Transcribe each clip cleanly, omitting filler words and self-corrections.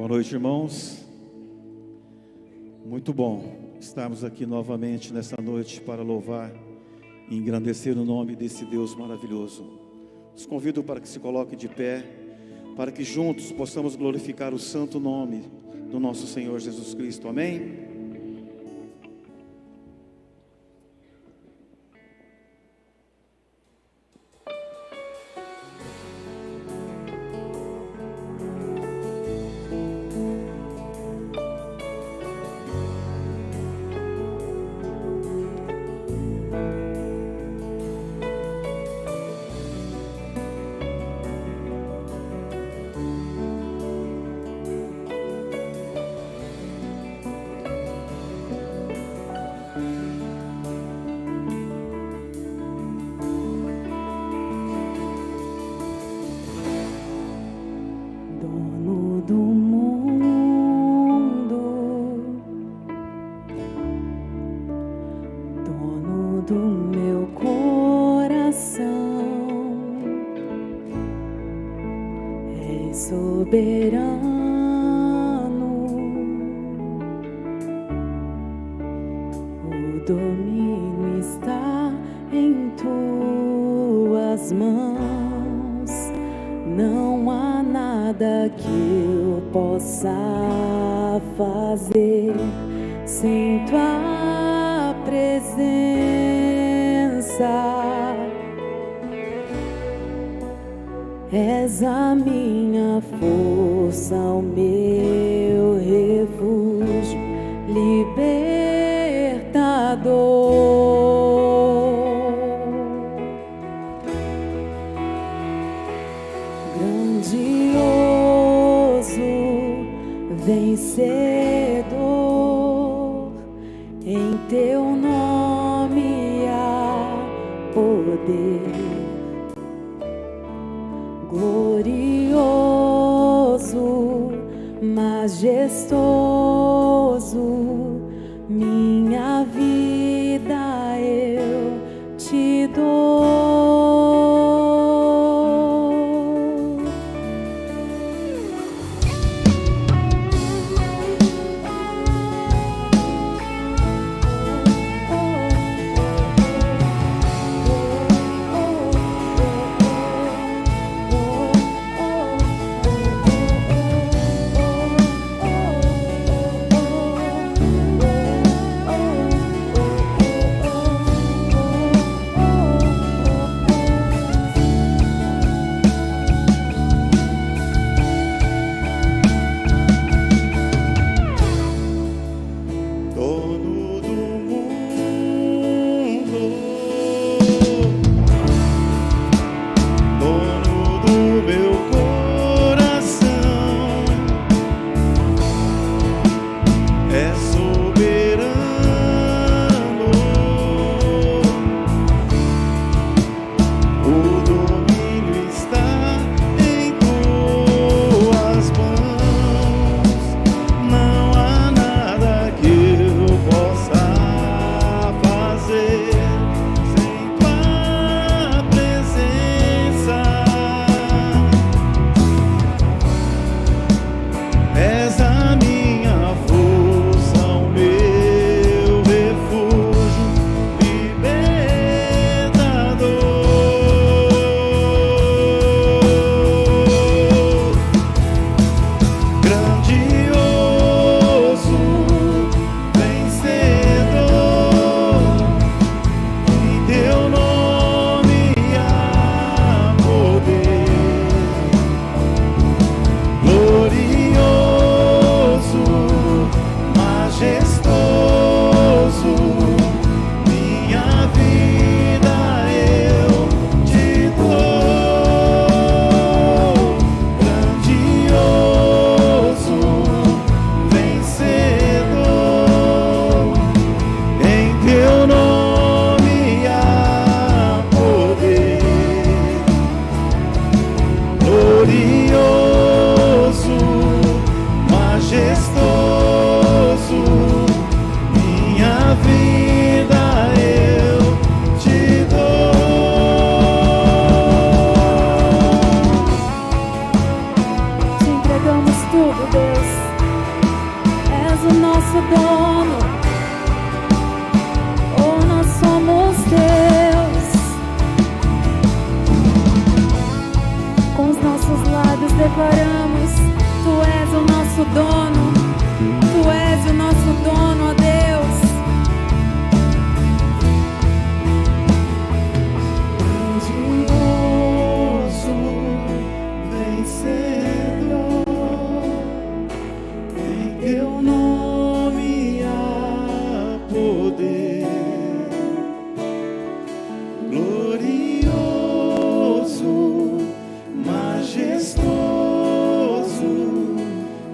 Boa noite, irmãos. Muito bom estarmos aqui novamente nessa noite para louvar e engrandecer o nome desse Deus maravilhoso. Os convido para que se coloquem de pé, para que juntos possamos glorificar o santo nome do nosso Senhor Jesus Cristo. Amém? O domínio está em tuas mãos. Não há nada que eu possa fazer sem tua presença. És a minha força, o meu refúgio, libertador. Grandioso, vencedor, em teu nome há poder. Glorioso, majestoso, minha vida eu te dou. nosso dono. Tu és o nosso dono, ó Deus. Grandioso, vencedor, em teu nome há poder. Glorioso, majestoso,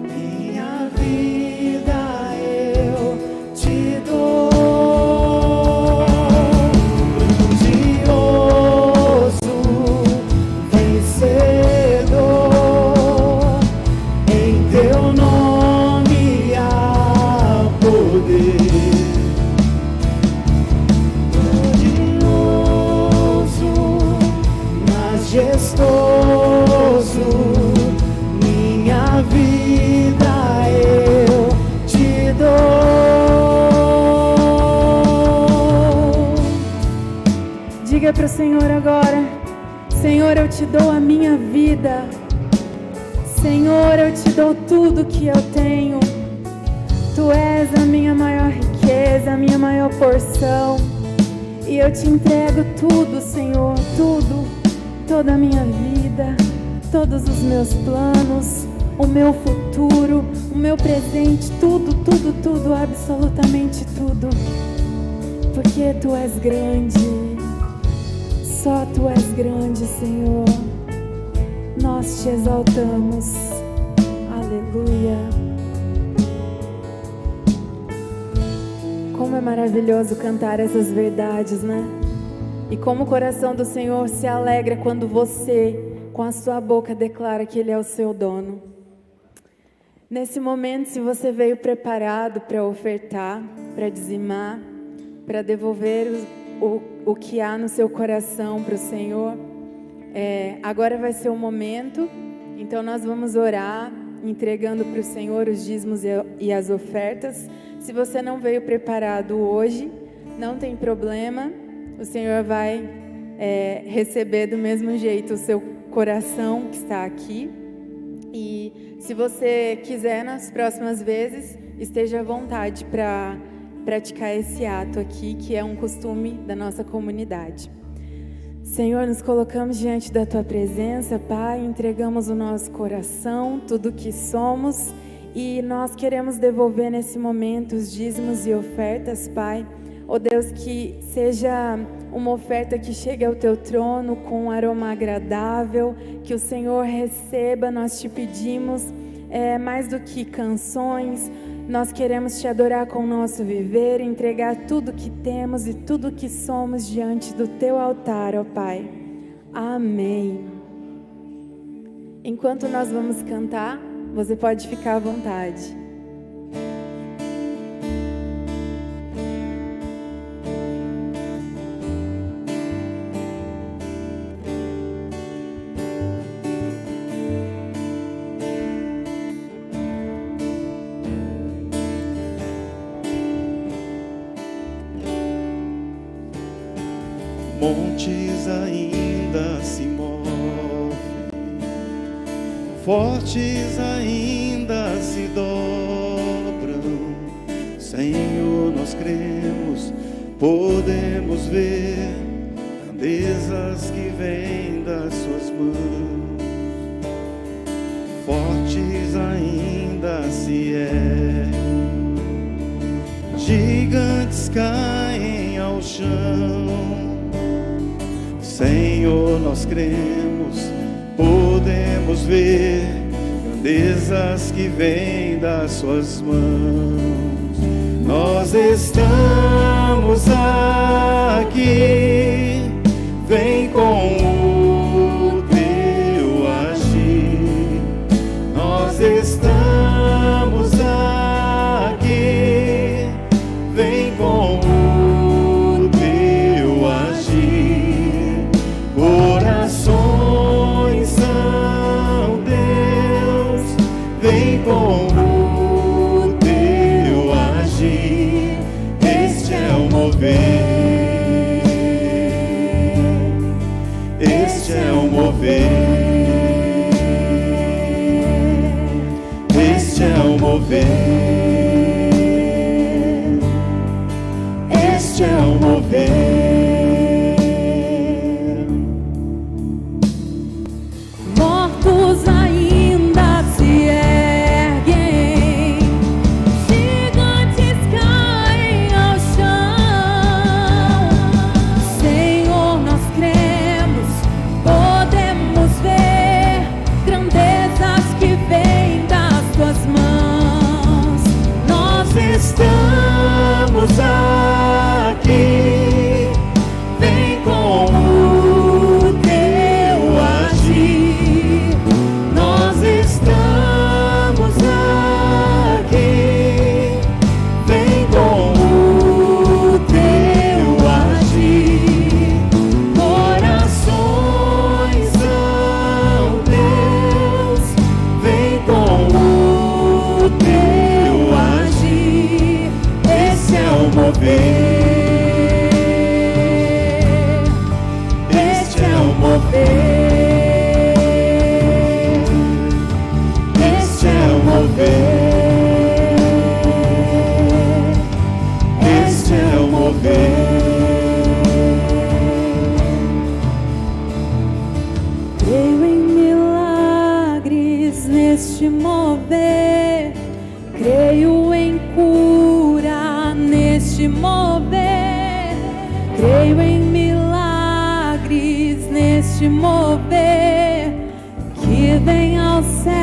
minha vida eu te dou. Grandioso, vencedor, em teu nome há poder. Majestoso, minha vida eu te dou. Diga para o Senhor agora: Senhor, eu te dou a minha vida. Senhor, eu te dou tudo que eu tenho. Tu és a minha maior riqueza, a minha maior porção. E eu te entrego tudo, Senhor, tudo. Toda a minha vida, todos os meus planos, o meu futuro, o meu presente, tudo, tudo, tudo, absolutamente tudo. Porque Tu és grande, só Tu és grande, Senhor. Nós Te exaltamos, aleluia. Como é maravilhoso cantar essas verdades, né? E como o coração do Senhor se alegra quando você, com a sua boca, declara que Ele é o seu dono. Nesse momento, se você veio preparado para ofertar, para dizimar, para devolver o que há no seu coração para o Senhor, agora vai ser o momento. Então nós vamos orar, entregando para o Senhor os dízimos e as ofertas. Se você não veio preparado hoje, não tem problema. O Senhor vai receber do mesmo jeito o seu coração que está aqui. E se você quiser, nas próximas vezes, esteja à vontade para praticar esse ato aqui, que é um costume da nossa comunidade. Senhor, nos colocamos diante da Tua presença, Pai, entregamos o nosso coração, tudo que somos, e nós queremos devolver nesse momento os dízimos e ofertas, Pai. Ó Deus, que seja uma oferta que chegue ao Teu trono com um aroma agradável, que o Senhor receba. Nós Te pedimos, mais do que canções, nós queremos Te adorar com o nosso viver, entregar tudo que temos e tudo que somos diante do Teu altar, ó Pai. Amém. Enquanto nós vamos cantar, você pode ficar à vontade. Montes ainda se movem, fortes ainda se dobram. Senhor, nós cremos, podemos ver grandezas que vêm das Suas mãos. Fortes ainda se erguem, gigantes caem ao chão. Senhor, nós cremos, podemos ver grandezas que vêm das Suas mãos. Nós estamos aqui, vem com o Teu agir. Nós estamos aqui, vem com o Teu agir. Corações são Deus, vem com o Teu agir. Este é o mover Mortos ainda se erguem, gigantes caem ao chão. Senhor, nós cremos, podemos ver grandezas que vêm das tuas mãos. Nós estamos aqui, vem com o teu agir. Nós estamos aqui, vem com o teu agir. Corações são teus, vem com o teu agir. Esse é o mover. Este é o mover. Este é o mover. Este é o mover. Creio em milagres neste mover. Creio em cura neste mover. Creio em milagres neste mover que vem ao céu.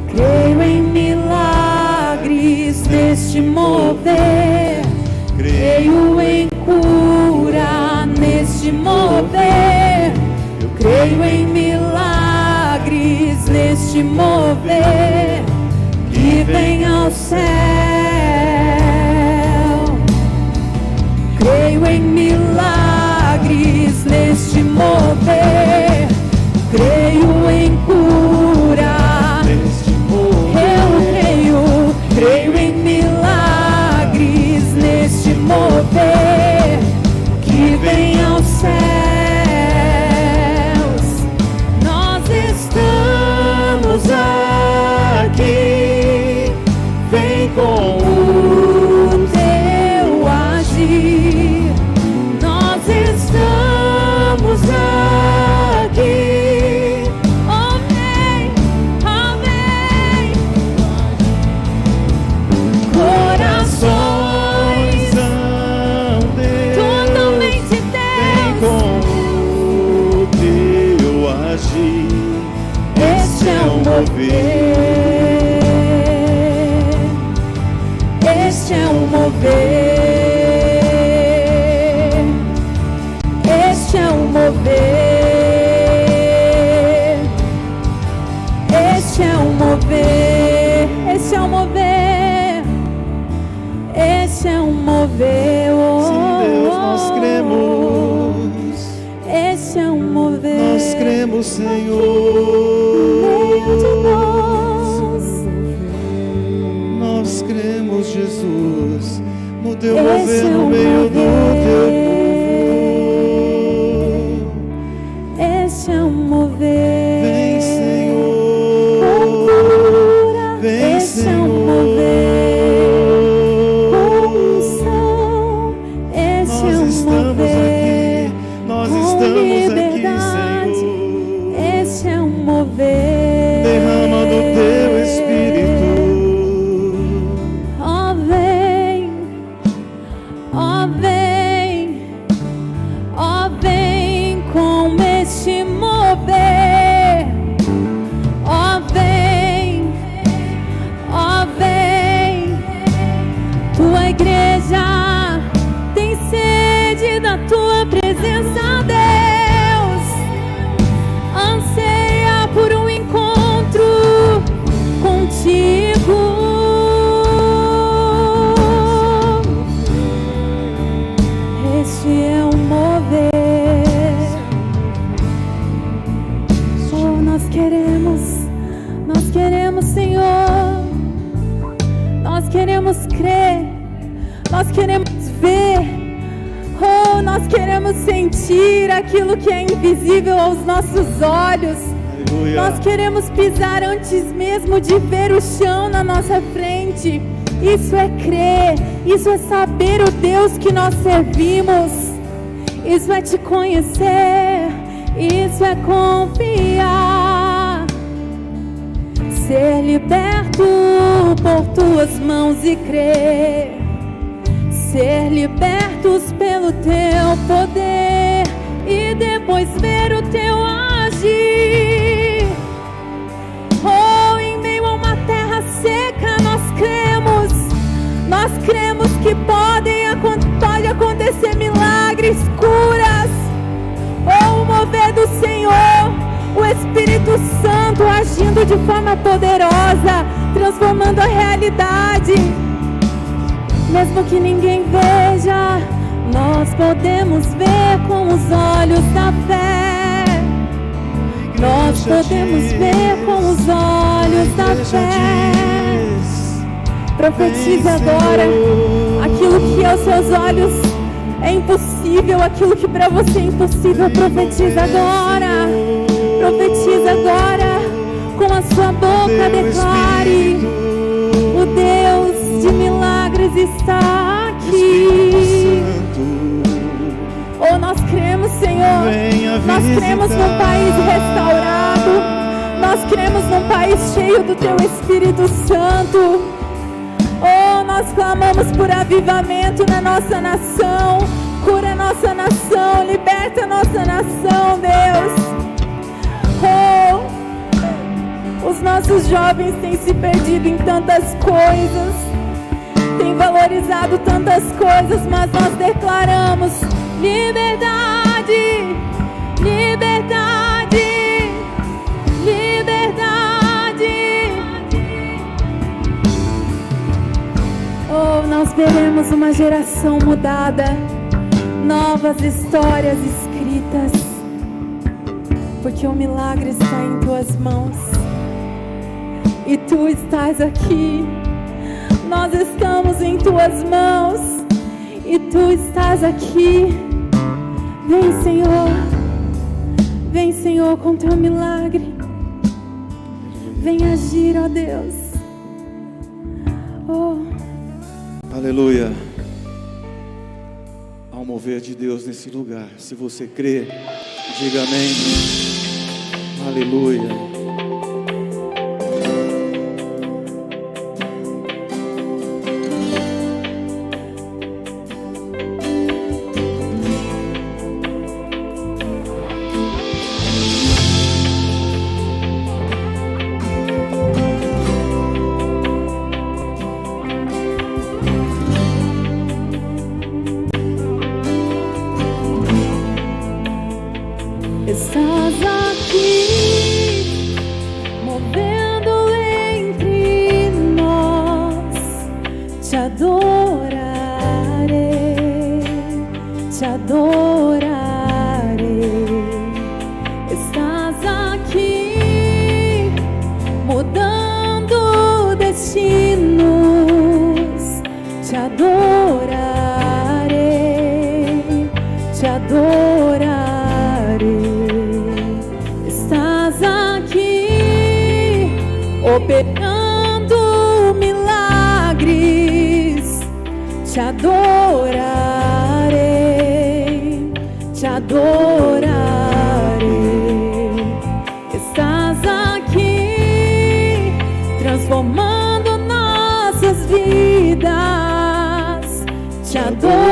Creio em milagres neste mover. Creio em cura neste mover. Eu creio em milagres neste mover que vem ao céu. Creio em milagres neste mover. Creio em cura neste mover. Eu creio em milagres neste mover que vem aos céus. Nós estamos aqui, vem com o teu agir. Nós estamos aqui, oh vem, oh vem. Corações são teus, totalmente vem teus. com o teu agir. Este é o mover. Este é o mover. Este é o mover. Este é o mover. Este é o mover. Este é o mover. Sim, Deus, nós cremos. Este é o mover. Nós cremos, Senhor. Meio de nós. Nós cremos, Jesus, no teu Esse mover é no o meio do teu povo. Este é o mover. Vem, Senhor. Cura. Vem, Este é o Senhor. mover. Unção. Este é Nós o estamos mover. aqui, nós Com estamos aqui, liberdade. Senhor. Este é o mover. Derrama do teu Espírito. Ó vem, ó vem, ó vem com este mover. Ó vem, ó vem. Tua igreja tem sede da tua presença, Deus. Anseia por um encontro contigo. Este é o mover. Oh, nós queremos, Senhor. Nós queremos crer, nós queremos ver. Oh, nós queremos sentir aquilo que é invisível aos nossos olhos. Aleluia. Nós queremos pisar antes mesmo de ver o chão na nossa frente. Isso é crer, isso é saber o Deus que nós servimos. Isso é te conhecer, isso é confiar. Ser liberto por tuas mãos e crer. Ser libertos pelo teu poder e depois ver o teu agir. Oh, em meio a uma terra seca nós cremos que pode acontecer milagres, curas. Oh, o mover do Senhor, o Espírito Santo agindo de forma poderosa, transformando a realidade. Mesmo que ninguém veja, nós podemos ver com os olhos da fé. Nós podemos ver com os olhos da fé. Profetize agora aquilo que aos seus olhos é impossível, aquilo que para você é impossível. Profetize agora. Profetize agora. Com a sua boca declare: o Deus de milagres está aqui. Oh, nós cremos, Senhor. Nós cremos num país restaurado. Nós cremos num país cheio do Teu Espírito Santo. Oh, nós clamamos por avivamento na nossa nação. Cura a nossa nação, liberta a nossa nação, Deus. Oh, os nossos jovens têm se perdido em tantas coisas, têm valorizado tantas coisas, mas nós declaramos liberdade, liberdade, liberdade. Oh, nós veremos uma geração mudada, novas histórias escritas, porque o milagre está em Tuas mãos e Tu estás aqui. Nós estamos em Tuas mãos e Tu estás aqui. Vem, Senhor. Vem, Senhor, com Teu milagre. Vem agir, ó Deus. Oh. Aleluia. Há um mover de Deus nesse lugar. Se você crê, diga amém. Aleluia. Estás aqui, movendo entre nós. Te adorarei, te adorarei. Estás aqui, mudando destinos. Te adorarei, te adorarei. Operando milagres, te adorarei, te adorarei. Estás aqui, transformando nossas vidas, te adorarei,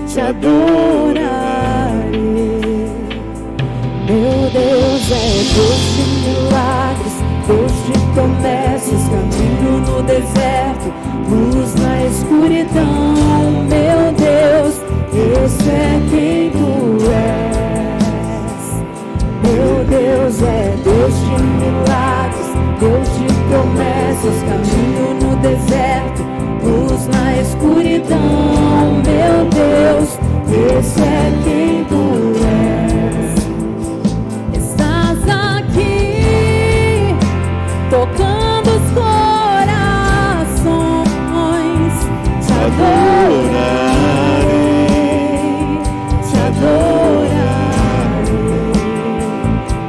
te adorarei. Meu Deus é Deus de milagres, Deus de promessas, caminho no deserto, luz na escuridão. Meu Deus, esse é quem Tu és. Meu Deus é Deus de milagres, Deus de promessas, caminho no deserto, luz na escuridão. Meu Deus, esse é quem Tu és. Tocando os corações, te adorarei, te adorarei.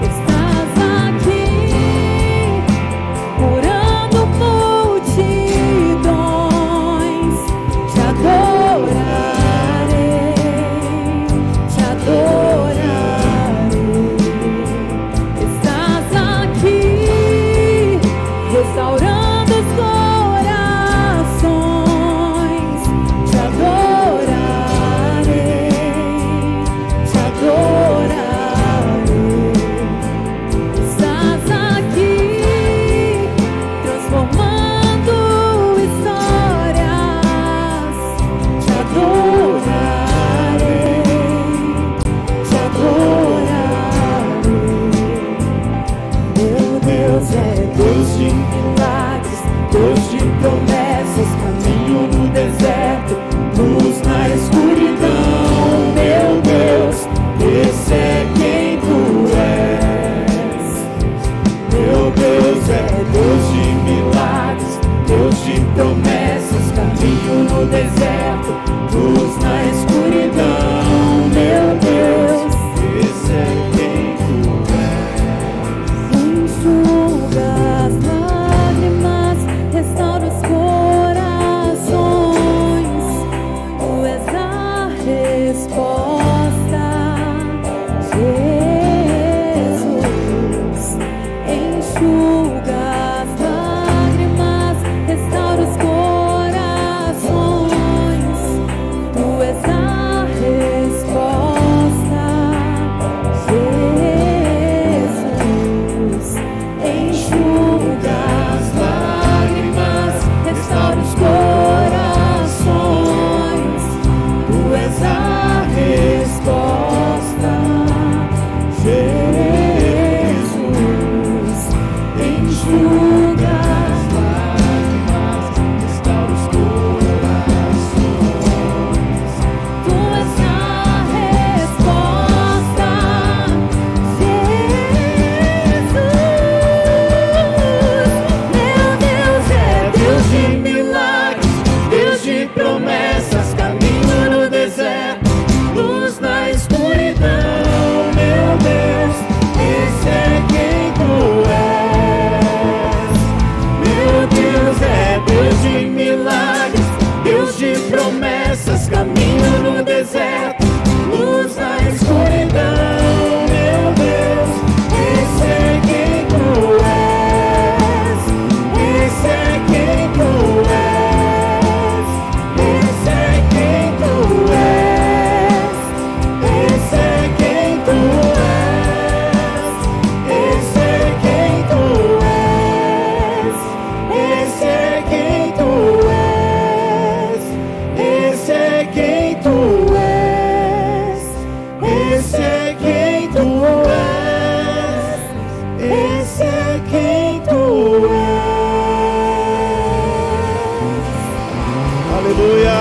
Estás aqui, curando promessas, caminho no deserto, luz na escuridão, meu Deus. Esse é quem tu és. Enxuga as lágrimas, restaura os corações, tu és a resposta, Jesus. Enxuga as lágrimas, restaura os corações, tu és a resposta, Jesus. Enxuga as lágrimas, restaura os corações, tu és a resposta, Jesus. Enxuga as lágrimas, restaura os corações, tu és a resposta, Jesus. Meu Deus é Deus de milagres, Deus de promessas, caminho no deserto, luz na escuridão, meu Deus, esse é quem tu és. Meu Deus é Deus de milagres, Deus de promessas, caminho no deserto, luz na escuridão, meu Deus, esse é quem tu és. Esse é quem tu és. Esse é quem tu és. Esse é quem tu és. Esse é quem tu és. Esse é quem tu és. Esse é quem tu és. Esse é quem tu és. Esse é quem tu és. Aleluia!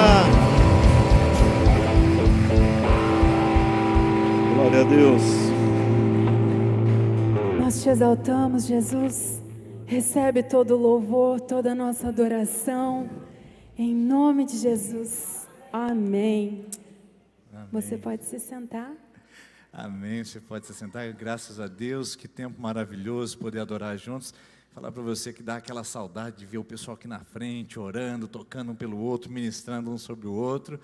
Glória a Deus. Nós te exaltamos, Jesus. Recebe todo o louvor, toda a nossa adoração. Em nome de Jesus. Amém. Você pode se sentar. Amém, você pode se sentar, graças a Deus, que tempo maravilhoso poder adorar juntos. Falar para você que dá aquela saudade de ver o pessoal aqui na frente, orando, tocando um pelo outro, ministrando um sobre o outro,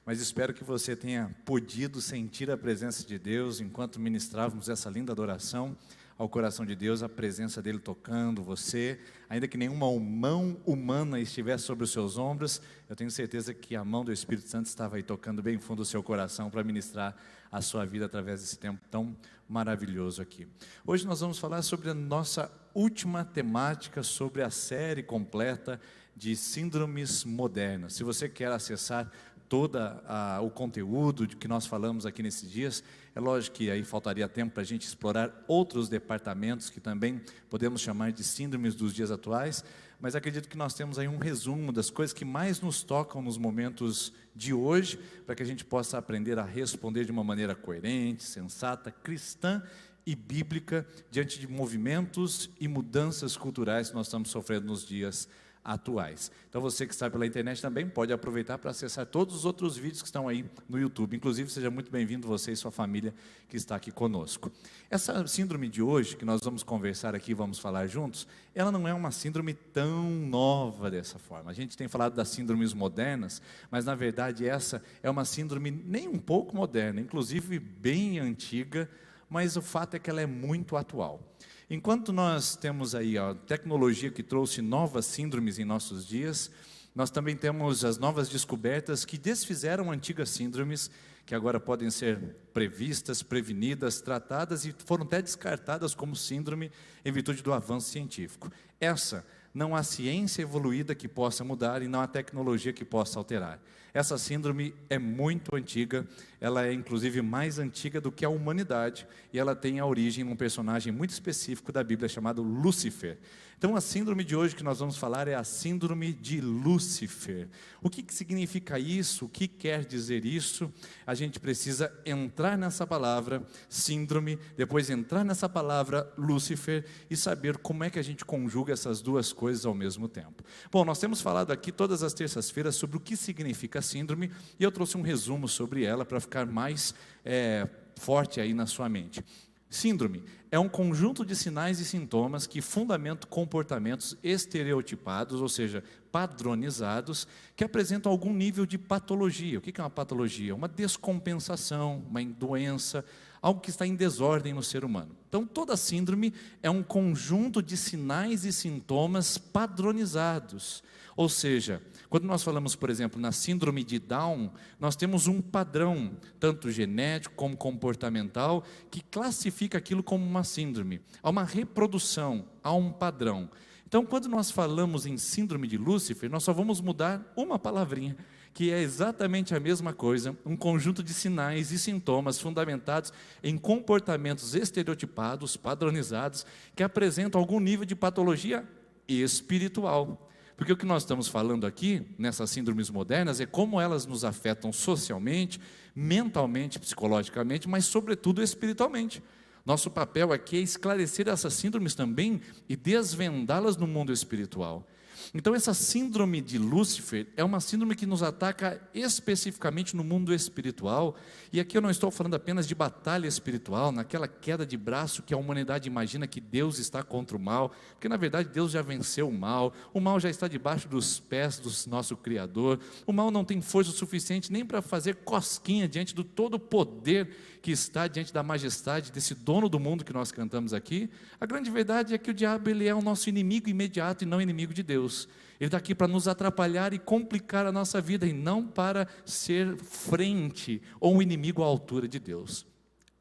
mas espero que você tenha podido sentir a presença de Deus, enquanto ministrávamos essa linda adoração ao coração de Deus, a presença dele tocando você, ainda que nenhuma mão humana estivesse sobre os seus ombros, eu tenho certeza que a mão do Espírito Santo estava aí tocando bem fundo o seu coração para ministrar a sua vida através desse tempo tão maravilhoso aqui. Hoje nós vamos falar sobre a nossa última temática, sobre a série completa de síndromes modernas. Se você quer acessar todo o conteúdo de que nós falamos aqui nesses dias, é lógico que aí faltaria tempo para a gente explorar outros departamentos que também podemos chamar de síndromes dos dias atuais, mas acredito que nós temos aí um resumo das coisas que mais nos tocam nos momentos de hoje, para que a gente possa aprender a responder de uma maneira coerente, sensata, cristã e bíblica, diante de movimentos e mudanças culturais que nós estamos sofrendo nos dias atuais. Então você que está pela internet também pode aproveitar para acessar todos os outros vídeos que estão aí no YouTube. Inclusive, seja muito bem-vindo você e sua família que está aqui conosco. Essa síndrome de hoje, que nós vamos conversar aqui, vamos falar juntos, ela não é uma síndrome tão nova dessa forma. A gente tem falado das síndromes modernas, mas na verdade essa é uma síndrome nem um pouco moderna, inclusive bem antiga, mas o fato é que ela é muito atual. Enquanto nós temos aí a tecnologia que trouxe novas síndromes em nossos dias, nós também temos as novas descobertas que desfizeram antigas síndromes, que agora podem ser previstas, prevenidas, tratadas e foram até descartadas como síndrome em virtude do avanço científico. Essa não há ciência evoluída que possa mudar e não há tecnologia que possa alterar. Essa síndrome é muito antiga, ela é inclusive mais antiga do que a humanidade, e ela tem a origem em um personagem muito específico da Bíblia chamado Lúcifer. Então a síndrome de hoje que nós vamos falar é a síndrome de Lúcifer. O que significa isso? O que quer dizer isso? A gente precisa entrar nessa palavra síndrome, depois entrar nessa palavra Lúcifer e saber como é que a gente conjuga essas duas coisas ao mesmo tempo. Bom, nós temos falado aqui todas as terças-feiras sobre o que significa síndrome e eu trouxe um resumo sobre ela para ficar mais forte aí na sua mente. Síndrome é um conjunto de sinais e sintomas que fundamentam comportamentos estereotipados, ou seja, padronizados, que apresentam algum nível de patologia. O que é uma patologia? Uma descompensação, uma doença, algo que está em desordem no ser humano. Então, toda síndrome é um conjunto de sinais e sintomas padronizados. Ou seja, quando nós falamos, por exemplo, na síndrome de Down, nós temos um padrão, tanto genético como comportamental, que classifica aquilo como uma síndrome. Há uma reprodução, há um padrão. Então, quando nós falamos em síndrome de Lúcifer, nós só vamos mudar uma palavrinha, que é exatamente a mesma coisa, um conjunto de sinais e sintomas fundamentados em comportamentos estereotipados, padronizados, que apresentam algum nível de patologia espiritual. Porque o que nós estamos falando aqui, nessas síndromes modernas, é como elas nos afetam socialmente, mentalmente, psicologicamente, mas sobretudo espiritualmente. Nosso papel aqui é esclarecer essas síndromes também e desvendá-las no mundo espiritual. Então essa síndrome de Lúcifer é uma síndrome que nos ataca especificamente no mundo espiritual, e aqui eu não estou falando apenas de batalha espiritual, naquela queda de braço que a humanidade imagina que Deus está contra o mal, porque na verdade Deus já venceu o mal já está debaixo dos pés do nosso Criador, o mal não tem força suficiente nem para fazer cosquinha diante do todo o poder que está diante da majestade desse dono do mundo que nós cantamos aqui. A grande verdade é que o diabo ele é o nosso inimigo imediato e não inimigo de Deus. Ele está aqui para nos atrapalhar e complicar a nossa vida e não para ser frente ou um inimigo à altura de Deus.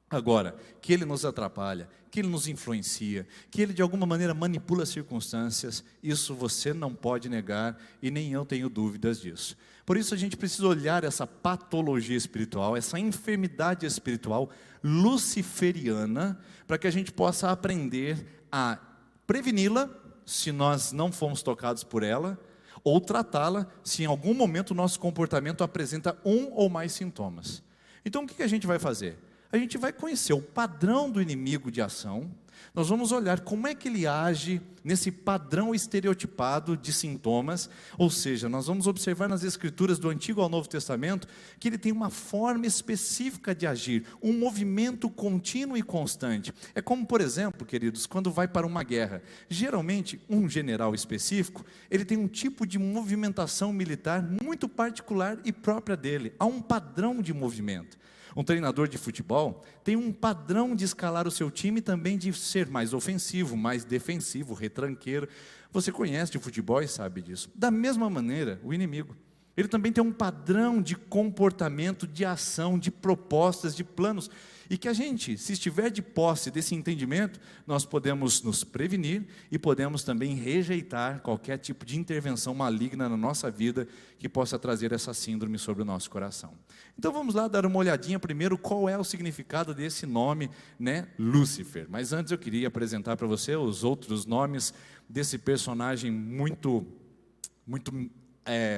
Agora, que ele nos atrapalha, que ele nos influencia, que ele de alguma maneira manipula as circunstâncias, isso você não pode negar e nem eu tenho dúvidas disso. Por isso a gente precisa olhar essa patologia espiritual, essa enfermidade espiritual luciferiana, para que a gente possa aprender a preveni-la, se nós não fomos tocados por ela, ou tratá-la, se em algum momento o nosso comportamento apresenta um ou mais sintomas. Então o que a gente vai fazer? A gente vai conhecer o padrão do inimigo de ação, nós vamos olhar como é que ele age nesse padrão estereotipado de sintomas, ou seja, nós vamos observar nas escrituras do Antigo ao Novo Testamento, que ele tem uma forma específica de agir, um movimento contínuo e constante. É como, por exemplo, queridos, quando vai para uma guerra, geralmente um general específico, ele tem um tipo de movimentação militar muito particular e própria dele, há um padrão de movimento. Um treinador de futebol tem um padrão de escalar o seu time também de ser mais ofensivo, mais defensivo, retranqueiro. Você conhece de futebol e sabe disso. Da mesma maneira, o inimigo, ele também tem um padrão de comportamento, de ação, de propostas, de planos. E que a gente, se estiver de posse desse entendimento, nós podemos nos prevenir e podemos também rejeitar qualquer tipo de intervenção maligna na nossa vida que possa trazer essa síndrome sobre o nosso coração. Então vamos lá dar uma olhadinha primeiro qual é o significado desse nome, né, Lúcifer. Mas antes eu queria apresentar para você os outros nomes desse personagem muito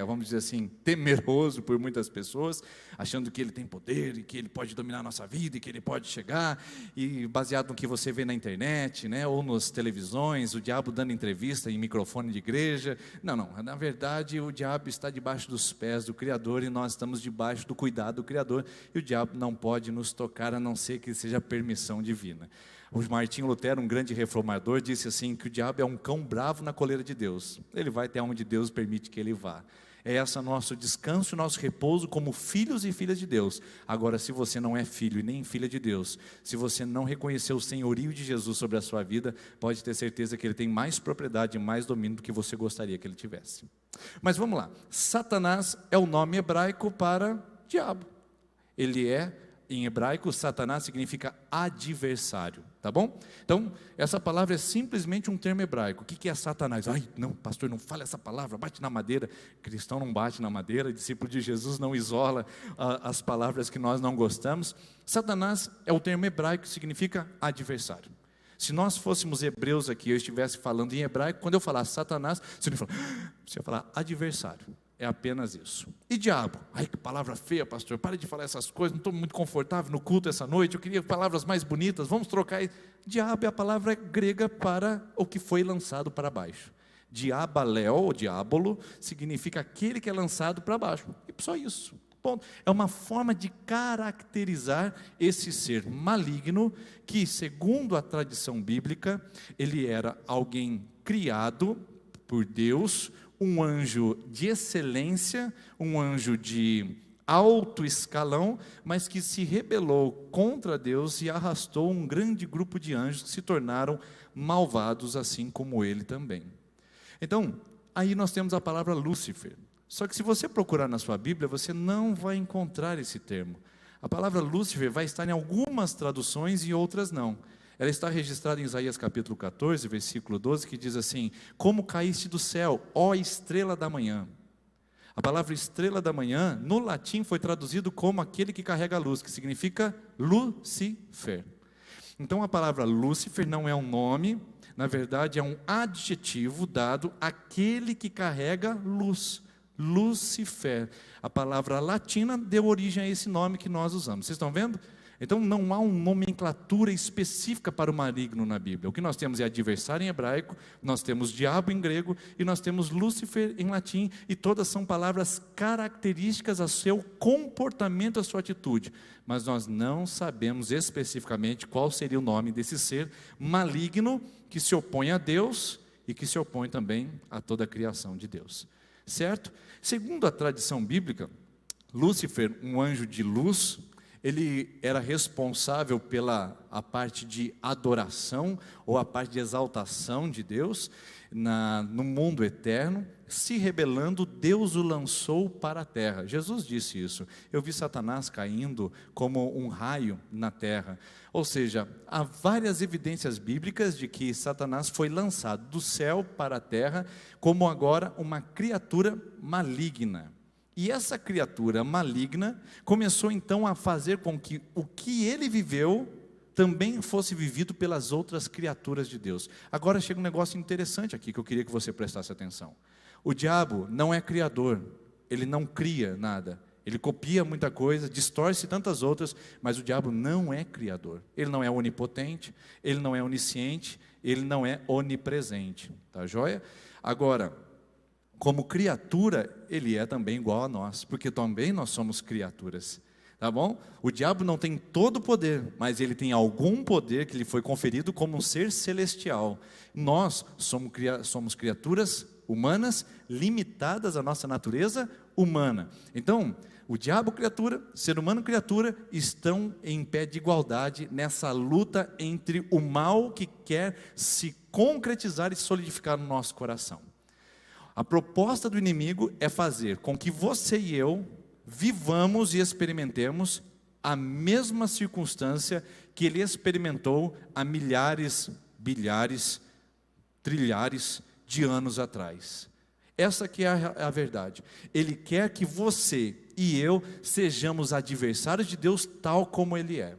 vamos dizer assim, temeroso por muitas pessoas, achando que ele tem poder e que ele pode dominar a nossa vida e que ele pode chegar, e baseado no que você vê na internet, né, ou nas televisões, o diabo dando entrevista em microfone de igreja. Não, na verdade o diabo está debaixo dos pés do Criador e nós estamos debaixo do cuidado do Criador, e o diabo não pode nos tocar a não ser que seja permissão divina. O Martinho Lutero, um grande reformador, disse assim, que o diabo é um cão bravo na coleira de Deus. Ele vai até onde Deus permite que ele vá. É esse nosso descanso e nosso repouso como filhos e filhas de Deus. Agora, se você não é filho e nem filha de Deus, se você não reconheceu o senhorio de Jesus sobre a sua vida, pode ter certeza que ele tem mais propriedade e mais domínio do que você gostaria que ele tivesse. Mas vamos lá, Satanás é o nome hebraico para diabo. Ele é, em hebraico, Satanás significa adversário, tá bom? Então, essa palavra é simplesmente um termo hebraico. O que é Satanás? Ai, não, pastor, não fala essa palavra, bate na madeira. Cristão não bate na madeira, discípulo de Jesus não isola as palavras que nós não gostamos. Satanás é o termo hebraico que significa adversário. Se nós fôssemos hebreus aqui, eu estivesse falando em hebraico, quando eu falasse Satanás, você ia falar adversário. É apenas isso. E diabo? Ai, que palavra feia, pastor. Pare de falar essas coisas, não estou muito confortável no culto essa noite, eu queria palavras mais bonitas, vamos trocar. Diabo é a palavra grega para o que foi lançado para baixo. Diabaléu, ou diabolo, significa aquele que é lançado para baixo. E só isso. Ponto. É uma forma de caracterizar esse ser maligno, que segundo a tradição bíblica, ele era alguém criado por Deus, um anjo de excelência, um anjo de alto escalão, mas que se rebelou contra Deus e arrastou um grande grupo de anjos que se tornaram malvados, assim como ele também. Então, aí nós temos a palavra Lúcifer. Só que se você procurar na sua Bíblia, você não vai encontrar esse termo. A palavra Lúcifer vai estar em algumas traduções e outras não. Ela está registrada em Isaías capítulo 14, versículo 12, que diz assim: como caíste do céu, ó estrela da manhã. A palavra estrela da manhã, no latim, foi traduzido como aquele que carrega a luz, que significa Lucifer. Então a palavra Lúcifer não é um nome, na verdade é um adjetivo dado àquele que carrega luz. Lucifer. A palavra latina deu origem a esse nome que nós usamos. Vocês estão vendo? Então não há uma nomenclatura específica para o maligno na Bíblia. O que nós temos é adversário em hebraico, nós temos diabo em grego e nós temos Lúcifer em latim, e todas são palavras características ao seu comportamento, à sua atitude. Mas nós não sabemos especificamente qual seria o nome desse ser maligno que se opõe a Deus e que se opõe também a toda a criação de Deus. Certo? Segundo a tradição bíblica, Lúcifer, um anjo de luz, ele era responsável pela a parte de adoração ou a parte de exaltação de Deus no mundo eterno. Se rebelando, Deus o lançou para a terra. Jesus disse isso. Eu vi Satanás caindo como um raio na terra. Ou seja, há várias evidências bíblicas de que Satanás foi lançado do céu para a terra como agora uma criatura maligna. E essa criatura maligna começou então a fazer com que o que ele viveu também fosse vivido pelas outras criaturas de Deus. Agora chega um negócio interessante aqui que eu queria que você prestasse atenção. O diabo não é criador, ele não cria nada. Ele copia muita coisa, distorce tantas outras, mas o diabo não é criador. Ele não é onipotente, ele não é onisciente, ele não é onipresente. Tá joia? Agora, como criatura, ele é também igual a nós, porque também nós somos criaturas, tá bom? O diabo não tem todo o poder, mas ele tem algum poder que lhe foi conferido como um ser celestial. Nós somos criaturas humanas, limitadas à nossa natureza humana. Então, o diabo criatura, ser humano criatura, estão em pé de igualdade nessa luta entre o mal que quer se concretizar e solidificar no nosso coração. A proposta do inimigo é fazer com que você e eu vivamos e experimentemos a mesma circunstância que ele experimentou há milhares, bilhares, trilhares de anos atrás. Essa que é a verdade. Ele quer que você e eu sejamos adversários de Deus tal como Ele é.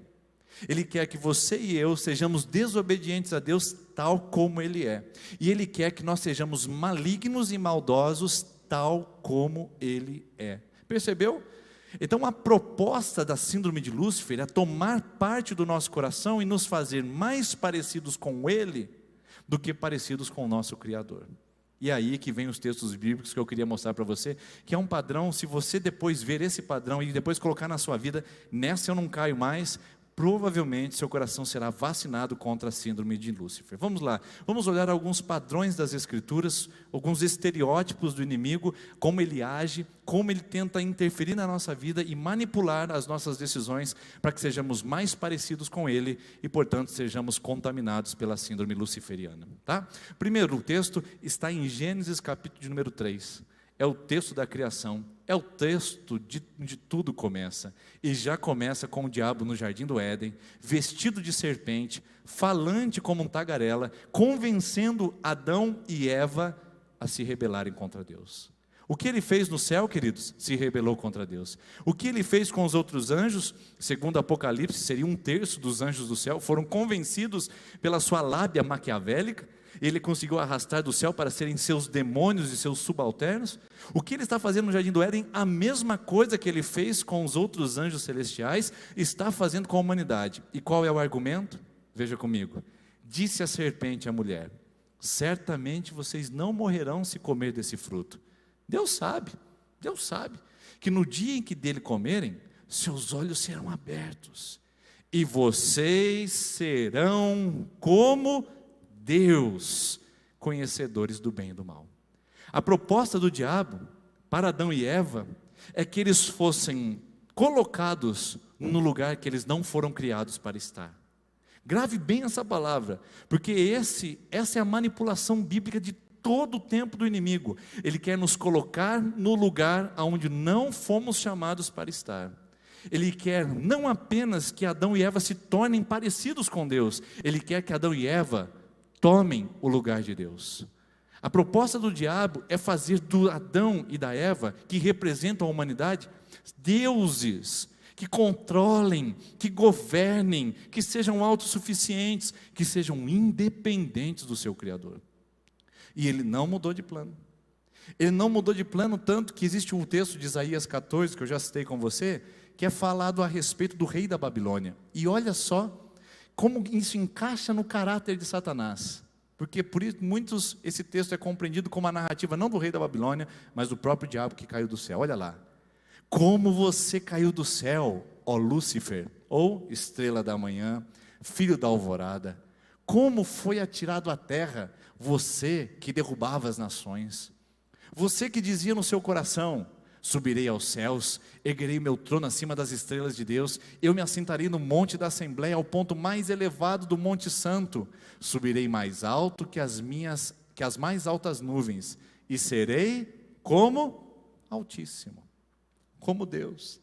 Ele quer que você e eu sejamos desobedientes a Deus tal como Ele é. E Ele quer que nós sejamos malignos e maldosos tal como Ele é. Percebeu? Então a proposta da síndrome de Lúcifer é tomar parte do nosso coração e nos fazer mais parecidos com Ele do que parecidos com o nosso Criador. E aí que vem os textos bíblicos que eu queria mostrar para você, que é um padrão. Se você depois ver esse padrão e depois colocar na sua vida, nessa eu não caio mais, provavelmente seu coração será vacinado contra a síndrome de Lúcifer. Vamos lá, vamos olhar alguns padrões das Escrituras, alguns estereótipos do inimigo, como ele age, como ele tenta interferir na nossa vida e manipular as nossas decisões para que sejamos mais parecidos com ele e, portanto, sejamos contaminados pela síndrome luciferiana. Tá? Primeiro, o texto está em Gênesis capítulo de número 3. É o texto da criação, é o texto de tudo começa. E já começa com o diabo no jardim do Éden, vestido de serpente, falante como um tagarela, convencendo Adão e Eva a se rebelarem contra Deus. O que ele fez no céu, queridos, se rebelou contra Deus. O que ele fez com os outros anjos, segundo Apocalipse, seria 1/3 dos anjos do céu, foram convencidos pela sua lábia maquiavélica, ele conseguiu arrastar do céu para serem seus demônios e seus subalternos. O que ele está fazendo no Jardim do Éden, a mesma coisa que ele fez com os outros anjos celestiais, está fazendo com a humanidade. E qual é o argumento? Veja comigo. Disse a serpente à mulher: certamente vocês não morrerão se comer desse fruto. Deus sabe que no dia em que dele comerem, seus olhos serão abertos, e vocês serão como Deus, conhecedores do bem e do mal. A proposta do diabo para Adão e Eva é que eles fossem colocados no lugar que eles não foram criados para estar. Grave bem essa palavra, porque essa é a manipulação bíblica de todo o tempo do inimigo. Ele quer nos colocar no lugar onde não fomos chamados para estar. Ele quer não apenas que Adão e Eva se tornem parecidos com Deus, ele quer que Adão e Eva tomem o lugar de Deus. A proposta do diabo é fazer do Adão e da Eva, que representam a humanidade, deuses, que controlem, que governem, que sejam autossuficientes, que sejam independentes do seu Criador. E ele não mudou de plano. Ele não mudou de plano, tanto que existe um texto de Isaías 14, que eu já citei com você, que é falado a respeito do rei da Babilônia. E olha só como isso encaixa no caráter de Satanás. Porque por isso muitos, esse texto é compreendido como a narrativa não do rei da Babilônia, mas do próprio diabo que caiu do céu. Olha lá. Como você caiu do céu, ó Lúcifer, ou estrela da manhã, filho da alvorada. Como foi atirado à terra, você que derrubava as nações. Você que dizia no seu coração: subirei aos céus, erguerei meu trono acima das estrelas de Deus, eu me assentarei no monte da Assembleia, ao ponto mais elevado do Monte Santo, subirei mais alto que as mais altas nuvens, e serei como Altíssimo, como Deus.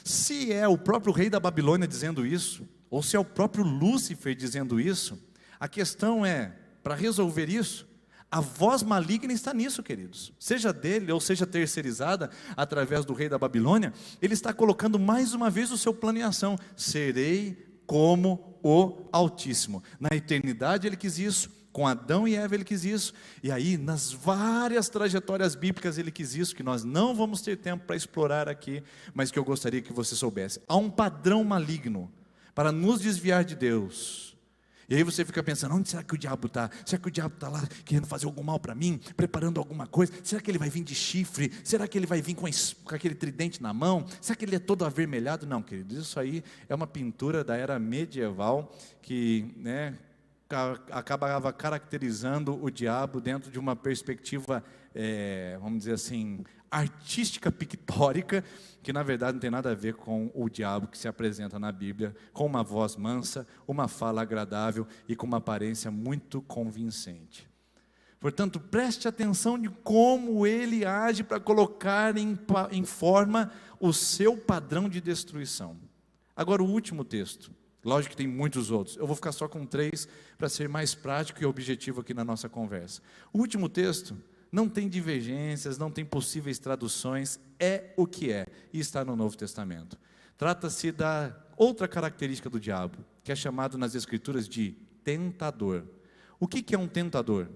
Se é o próprio rei da Babilônia dizendo isso, ou se é o próprio Lúcifer dizendo isso, a questão é, para resolver isso, a voz maligna está nisso, queridos. Seja dele ou seja terceirizada através do rei da Babilônia, ele está colocando mais uma vez o seu plano em ação. Serei como o Altíssimo. Na eternidade ele quis isso, com Adão e Eva ele quis isso, e aí nas várias trajetórias bíblicas ele quis isso, que nós não vamos ter tempo para explorar aqui, mas que eu gostaria que você soubesse. Há um padrão maligno para nos desviar de Deus. E aí você fica pensando: onde será que o diabo está? Será que o diabo está lá querendo fazer algum mal para mim? Preparando alguma coisa? Será que ele vai vir de chifre? Será que ele vai vir com aquele tridente na mão? Será que ele é todo avermelhado? Não, queridos, isso aí é uma pintura da era medieval que, acabava caracterizando o diabo dentro de uma perspectiva, vamos dizer assim, artística pictórica, que na verdade não tem nada a ver com o diabo que se apresenta na Bíblia, com uma voz mansa, uma fala agradável e com uma aparência muito convincente. Portanto, preste atenção de como ele age para colocar em forma o seu padrão de destruição. Agora o último texto, lógico que tem muitos outros, eu vou ficar só com 3 para ser mais prático e objetivo aqui na nossa conversa. O último texto não tem divergências, não tem possíveis traduções, é o que é, e está no Novo Testamento. Trata-se da outra característica do diabo, que é chamado nas Escrituras de tentador. O que é um tentador?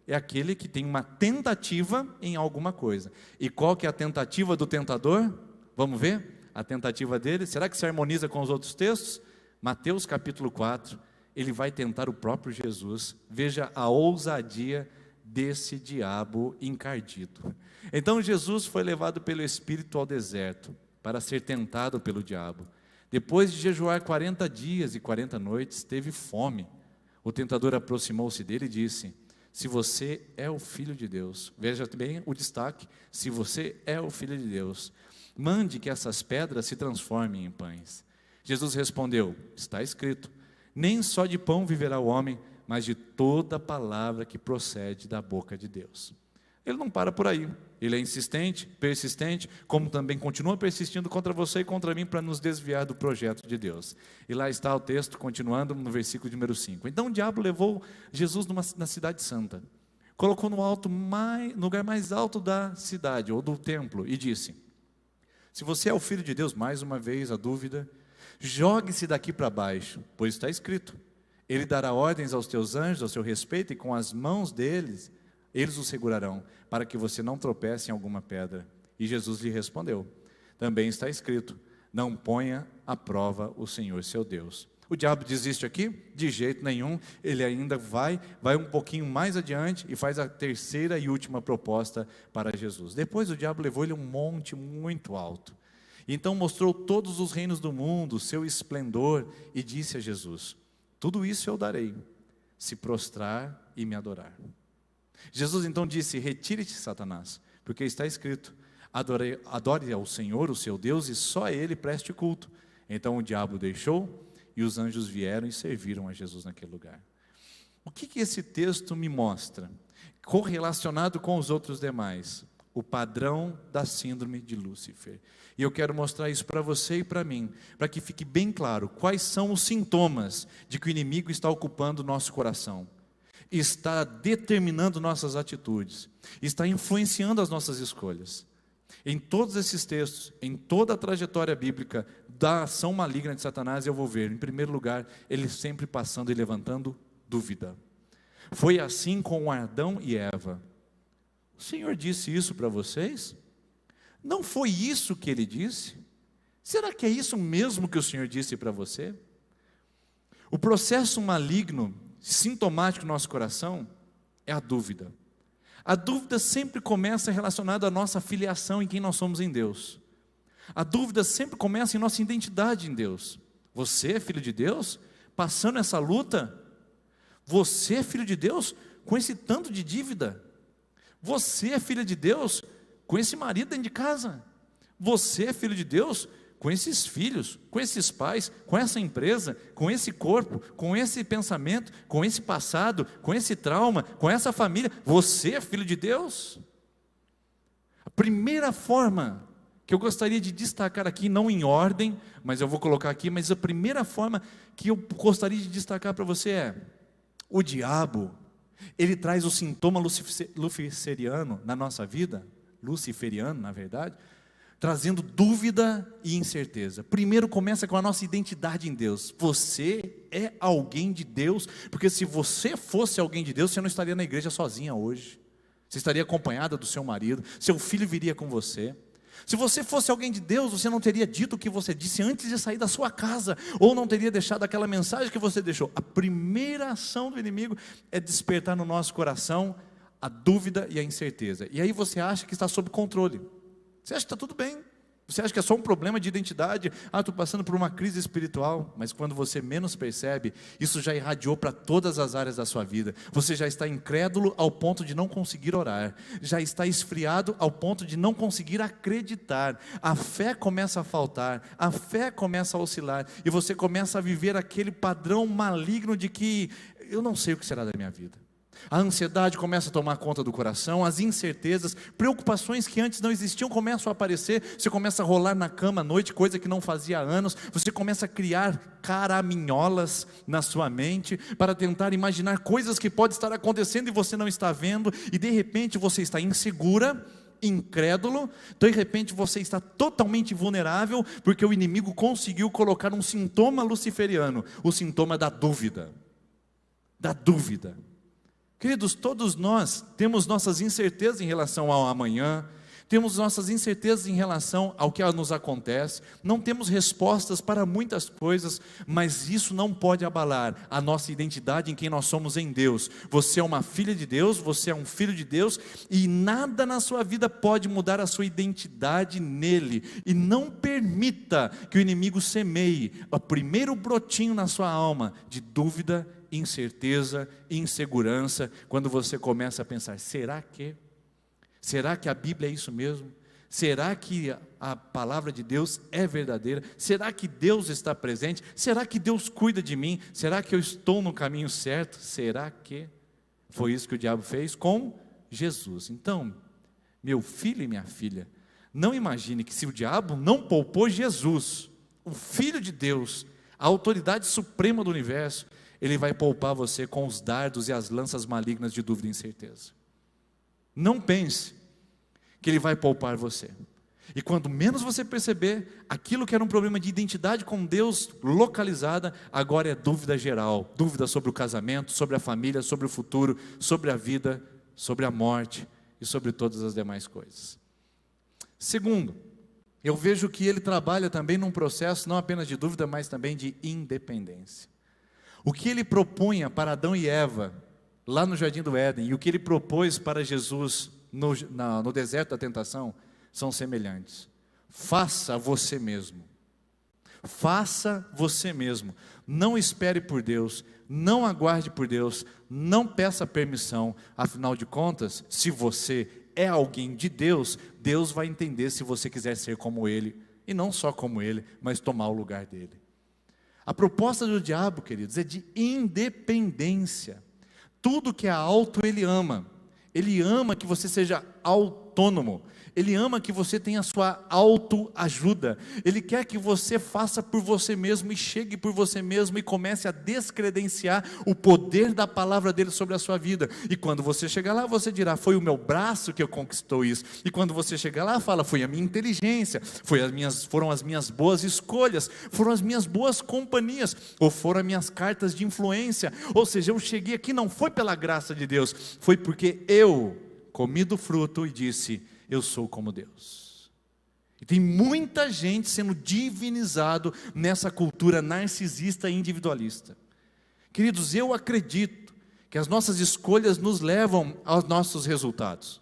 É aquele que tem uma tentativa em alguma coisa. E qual que é a tentativa do tentador? Vamos ver? A tentativa dele, será que se harmoniza com os outros textos? Mateus capítulo 4, ele vai tentar o próprio Jesus. Veja a ousadia desse diabo encardido. Então Jesus foi levado pelo Espírito ao deserto para ser tentado pelo diabo. Depois de jejuar 40 dias e 40 noites, teve fome. O tentador aproximou-se dele e disse: se você é o Filho de Deus, veja bem o destaque, se você é o Filho de Deus, mande que essas pedras se transformem em pães. Jesus respondeu: está escrito, nem só de pão viverá o homem, mas de toda palavra que procede da boca de Deus. Ele não para por aí, ele é insistente, persistente, como também continua persistindo contra você e contra mim para nos desviar do projeto de Deus. E lá está o texto, continuando no versículo número 5. Então o diabo levou Jesus na cidade santa, colocou no lugar mais alto da cidade, ou do templo, e disse: se você é o Filho de Deus, mais uma vez a dúvida, jogue-se daqui para baixo, pois está escrito: Ele dará ordens aos teus anjos ao seu respeito, e com as mãos deles, eles o segurarão, para que você não tropece em alguma pedra. E Jesus lhe respondeu: também está escrito: não ponha à prova o Senhor seu Deus. O diabo desiste aqui? De jeito nenhum. Ele ainda vai um pouquinho mais adiante e faz a terceira e última proposta para Jesus. Depois o diabo levou ele a um monte muito alto. Então mostrou todos os reinos do mundo, seu esplendor, e disse a Jesus: tudo isso eu darei, se prostrar e me adorar. Jesus então disse: retire-te, Satanás, porque está escrito: adore ao Senhor, o seu Deus, e só a Ele preste culto. Então o diabo deixou, e os anjos vieram e serviram a Jesus naquele lugar. O que esse texto me mostra? Correlacionado com os outros demais, o padrão da síndrome de Lúcifer. E eu quero mostrar isso para você e para mim, para que fique bem claro quais são os sintomas de que o inimigo está ocupando o nosso coração, está determinando nossas atitudes, está influenciando as nossas escolhas. Em todos esses textos, em toda a trajetória bíblica da ação maligna de Satanás, eu vou ver, em primeiro lugar, ele sempre passando e levantando dúvida. Foi assim com Adão e Eva. O Senhor disse isso para vocês? Não foi isso que Ele disse? Será que é isso mesmo que o Senhor disse para você? O processo maligno, sintomático do nosso coração, é a dúvida. A dúvida sempre começa relacionada à nossa filiação em quem nós somos em Deus. A dúvida sempre começa em nossa identidade em Deus. Você é filho de Deus? Passando essa luta? Você é filho de Deus com esse tanto de dívida? Você é filho de Deus com esse marido dentro de casa? Você é filho de Deus com esses filhos, com esses pais, com essa empresa, com esse corpo, com esse pensamento, com esse passado, com esse trauma, com essa família? Você é filho de Deus? A primeira forma que eu gostaria de destacar aqui, não em ordem, mas eu vou colocar aqui, mas a primeira forma que eu gostaria de destacar para você é: o diabo, ele traz o sintoma luciferiano na nossa vida, luciferiano na verdade, trazendo dúvida e incerteza. Primeiro começa com a nossa identidade em Deus. Você é alguém de Deus, porque se você fosse alguém de Deus, você não estaria na igreja sozinha hoje, você estaria acompanhada do seu marido, seu filho viria com você. Se você fosse alguém de Deus, você não teria dito o que você disse antes de sair da sua casa, ou não teria deixado aquela mensagem que você deixou. A primeira ação do inimigo é despertar no nosso coração a dúvida e a incerteza. E aí você acha que está sob controle. Você acha que está tudo bem. Você acha que é só um problema de identidade. Estou passando por uma crise espiritual. Mas quando você menos percebe, isso já irradiou para todas as áreas da sua vida. Você já está incrédulo ao ponto de não conseguir orar. Já está esfriado ao ponto de não conseguir acreditar. A fé começa a faltar. A fé começa a oscilar. E você começa a viver aquele padrão maligno de que eu não sei o que será da minha vida. A ansiedade começa a tomar conta do coração, as incertezas, preocupações que antes não existiam começam a aparecer. Você começa a rolar na cama à noite, coisa que não fazia há anos. Você começa a criar caraminholas na sua mente para tentar imaginar coisas que podem estar acontecendo e você não está vendo. E de repente você está insegura, incrédulo, de repente você está totalmente vulnerável, porque o inimigo conseguiu colocar um sintoma luciferiano, o sintoma da dúvida. Da dúvida. Queridos, todos nós temos nossas incertezas em relação ao amanhã, temos nossas incertezas em relação ao que nos acontece, não temos respostas para muitas coisas, mas isso não pode abalar a nossa identidade em quem nós somos em Deus. Você é uma filha de Deus, você é um filho de Deus, e nada na sua vida pode mudar a sua identidade nele. E não permita que o inimigo semeie o primeiro brotinho na sua alma de dúvida, incerteza, insegurança, quando você começa a pensar: será que a Bíblia é isso mesmo? Será que a palavra de Deus é verdadeira? Será que Deus está presente? Será que Deus cuida de mim? Será que eu estou no caminho certo? Será que foi isso que o diabo fez com Jesus? Então, meu filho e minha filha, não imagine que se o diabo não poupou Jesus, o Filho de Deus, a autoridade suprema do universo, ele vai poupar você com os dardos e as lanças malignas de dúvida e incerteza. Não pense que Ele vai poupar você. E quando menos você perceber, aquilo que era um problema de identidade com Deus localizada, agora é dúvida geral. Dúvida sobre o casamento, sobre a família, sobre o futuro, sobre a vida, sobre a morte e sobre todas as demais coisas. Segundo, eu vejo que Ele trabalha também num processo não apenas de dúvida, mas também de independência. O que Ele propunha para Adão e Eva, lá no Jardim do Éden, e o que Ele propôs para Jesus no deserto da tentação, são semelhantes. Faça você mesmo. Faça você mesmo. Não espere por Deus, não aguarde por Deus, não peça permissão. Afinal de contas, se você é alguém de Deus, Deus vai entender se você quiser ser como Ele, e não só como Ele, mas tomar o lugar dele. A proposta do diabo, queridos, é de independência. Tudo que é alto Ele ama. Ele ama que você seja autônomo. Ele ama que você tenha a sua autoajuda. Ele quer que você faça por você mesmo e chegue por você mesmo e comece a descredenciar o poder da palavra dele sobre a sua vida. E quando você chegar lá, você dirá, foi o meu braço que eu conquistou isso. E quando você chegar lá, fala, foi a minha inteligência, foram as minhas boas escolhas, foram as minhas boas companhias, ou foram as minhas cartas de influência. Ou seja, eu cheguei aqui não foi pela graça de Deus, foi porque eu comi do fruto e disse, eu sou como Deus. E tem muita gente sendo divinizado nessa cultura narcisista e individualista. Queridos, eu acredito que as nossas escolhas nos levam aos nossos resultados.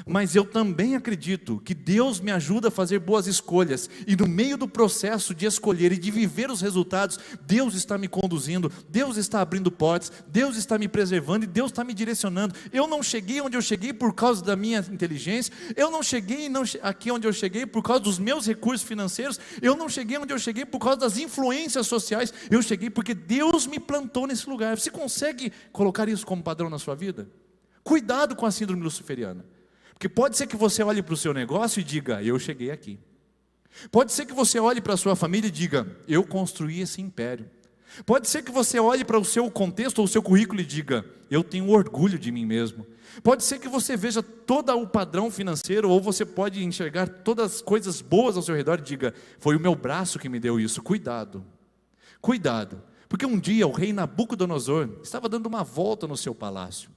Mas eu também acredito que Deus me ajuda a fazer boas escolhas, e no meio do processo de escolher e de viver os resultados, Deus está me conduzindo, Deus está abrindo portas, Deus está me preservando e Deus está me direcionando. Eu não cheguei onde eu cheguei por causa da minha inteligência, eu não cheguei aqui onde eu cheguei por causa dos meus recursos financeiros, eu não cheguei onde eu cheguei por causa das influências sociais, eu cheguei porque Deus me plantou nesse lugar. Você consegue colocar isso como padrão na sua vida? Cuidado com a síndrome luciferiana. Porque pode ser que você olhe para o seu negócio e diga, eu cheguei aqui. Pode ser que você olhe para a sua família e diga, eu construí esse império. Pode ser que você olhe para o seu contexto ou o seu currículo e diga, eu tenho orgulho de mim mesmo. Pode ser que você veja todo o padrão financeiro, ou você pode enxergar todas as coisas boas ao seu redor e diga, foi o meu braço que me deu isso. Cuidado, cuidado. Porque um dia o rei Nabucodonosor estava dando uma volta no seu palácio.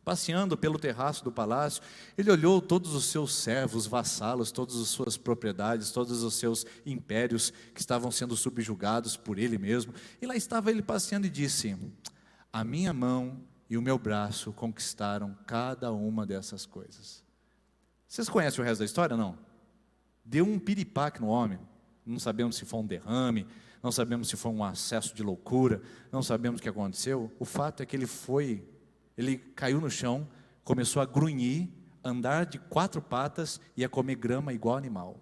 Passeando pelo terraço do palácio, ele olhou todos os seus servos, vassalos, todas as suas propriedades, todos os seus impérios que estavam sendo subjugados por ele mesmo. E lá estava ele passeando e disse, a minha mão e o meu braço conquistaram cada uma dessas coisas. Vocês conhecem o resto da história, não? Deu um piripaque no homem. Não sabemos se foi um derrame, não sabemos se foi um acesso de loucura, não sabemos o que aconteceu. O fato é que ele caiu no chão, começou a grunhir, andar de 4 patas e a comer grama igual animal.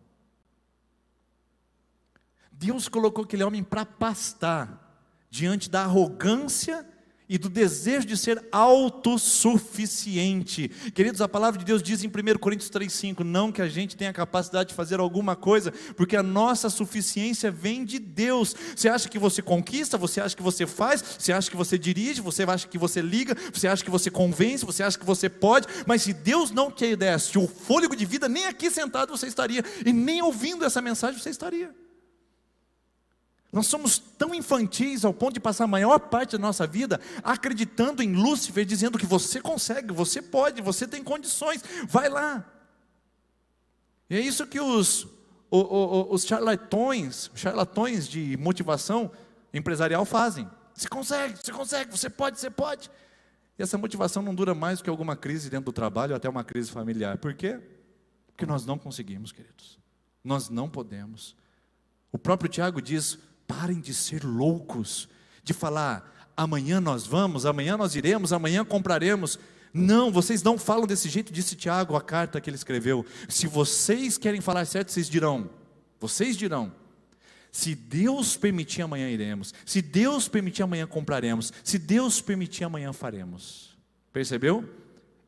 Deus colocou aquele homem para pastar diante da arrogância e do desejo de ser autossuficiente. Queridos, a palavra de Deus diz em 1 Coríntios 3,5, não que a gente tenha a capacidade de fazer alguma coisa, porque a nossa suficiência vem de Deus. Você acha que você conquista, você acha que você faz, você acha que você dirige, você acha que você liga, você acha que você convence, você acha que você pode, mas se Deus não te desse o fôlego de vida, nem aqui sentado você estaria, e nem ouvindo essa mensagem você estaria. Nós somos tão infantis ao ponto de passar a maior parte da nossa vida acreditando em Lúcifer, dizendo que você consegue, você pode, você tem condições, vai lá. E é isso que os charlatões de motivação empresarial fazem. Você consegue, você pode. E essa motivação não dura mais do que alguma crise dentro do trabalho, ou até uma crise familiar. Por quê? Porque nós não conseguimos, queridos. Nós não podemos. O próprio Tiago diz, parem de ser loucos, de falar, amanhã nós vamos, amanhã nós iremos, amanhã compraremos. Não, vocês não falam desse jeito, disse Tiago, a carta que ele escreveu. Se vocês querem falar certo, vocês dirão, se Deus permitir, amanhã iremos. Se Deus permitir, amanhã compraremos. Se Deus permitir, amanhã faremos. Percebeu?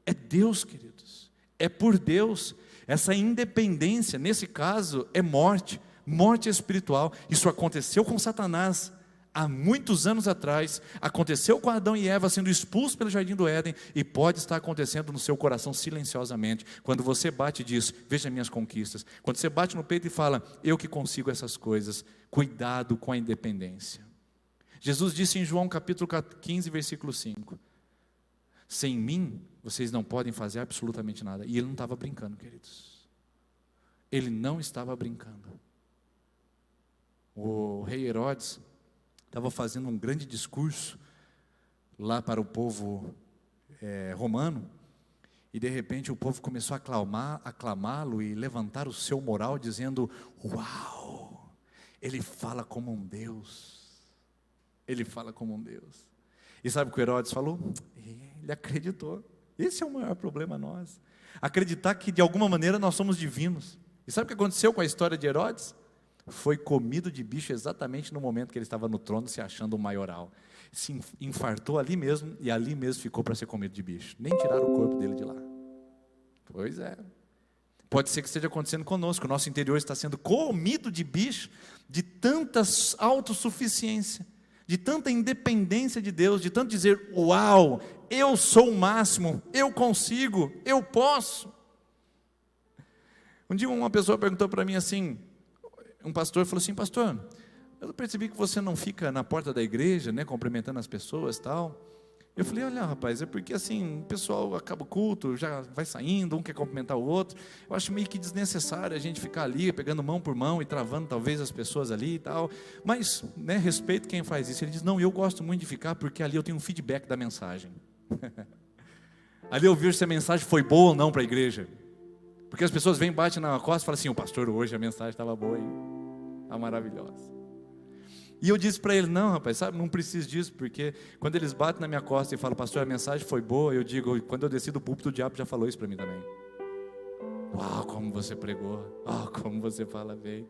É Deus, queridos, é por Deus. Essa independência, nesse caso, é morte espiritual. Isso aconteceu com Satanás há muitos anos atrás, aconteceu com Adão e Eva sendo expulsos pelo jardim do Éden, e pode estar acontecendo no seu coração silenciosamente, quando você bate e diz, veja minhas conquistas, quando você bate no peito e fala, eu que consigo essas coisas. Cuidado com a independência. Jesus disse em João capítulo 15, versículo 5, sem mim, vocês não podem fazer absolutamente nada. E ele não estava brincando, queridos. Ele não estava brincando. O rei Herodes estava fazendo um grande discurso lá para o povo romano, e de repente o povo começou a aclamá-lo e levantar o seu moral, dizendo, uau, ele fala como um Deus, ele fala como um Deus. E sabe o que o Herodes falou? Ele acreditou. Esse é o maior problema nosso, acreditar que de alguma maneira nós somos divinos. E sabe o que aconteceu com a história de Herodes? Foi comido de bicho exatamente no momento que ele estava no trono, se achando o maioral. Se infartou ali mesmo, e ali mesmo ficou para ser comido de bicho. Nem tiraram o corpo dele de lá. Pois é. Pode ser que esteja acontecendo conosco. O nosso interior está sendo comido de bicho, de tanta autossuficiência, de tanta independência de Deus, de tanto dizer, uau, eu sou o máximo, eu consigo, eu posso. Um dia uma pessoa perguntou para mim assim, um pastor falou assim, pastor, eu percebi que você não fica na porta da igreja, né, cumprimentando as pessoas e tal. Eu falei, olha rapaz, é porque assim, o pessoal acaba o culto, já vai saindo, um quer cumprimentar o outro. Eu acho meio que desnecessário a gente ficar ali, pegando mão por mão e travando talvez as pessoas ali e tal. Mas, né, respeito quem faz isso. Ele diz, não, eu gosto muito de ficar porque ali eu tenho um feedback da mensagem. Ali eu vejo se a mensagem foi boa ou não para a igreja. Porque as pessoas vêm, batem na costa e falam assim, o pastor, hoje a mensagem estava boa, hein? Está maravilhosa. E eu disse para ele, não rapaz, sabe, não preciso disso, porque quando eles batem na minha costa e falam, pastor, a mensagem foi boa, eu digo, quando eu desci do púlpito, o diabo já falou isso para mim também. Uau, como você pregou, como você fala bem.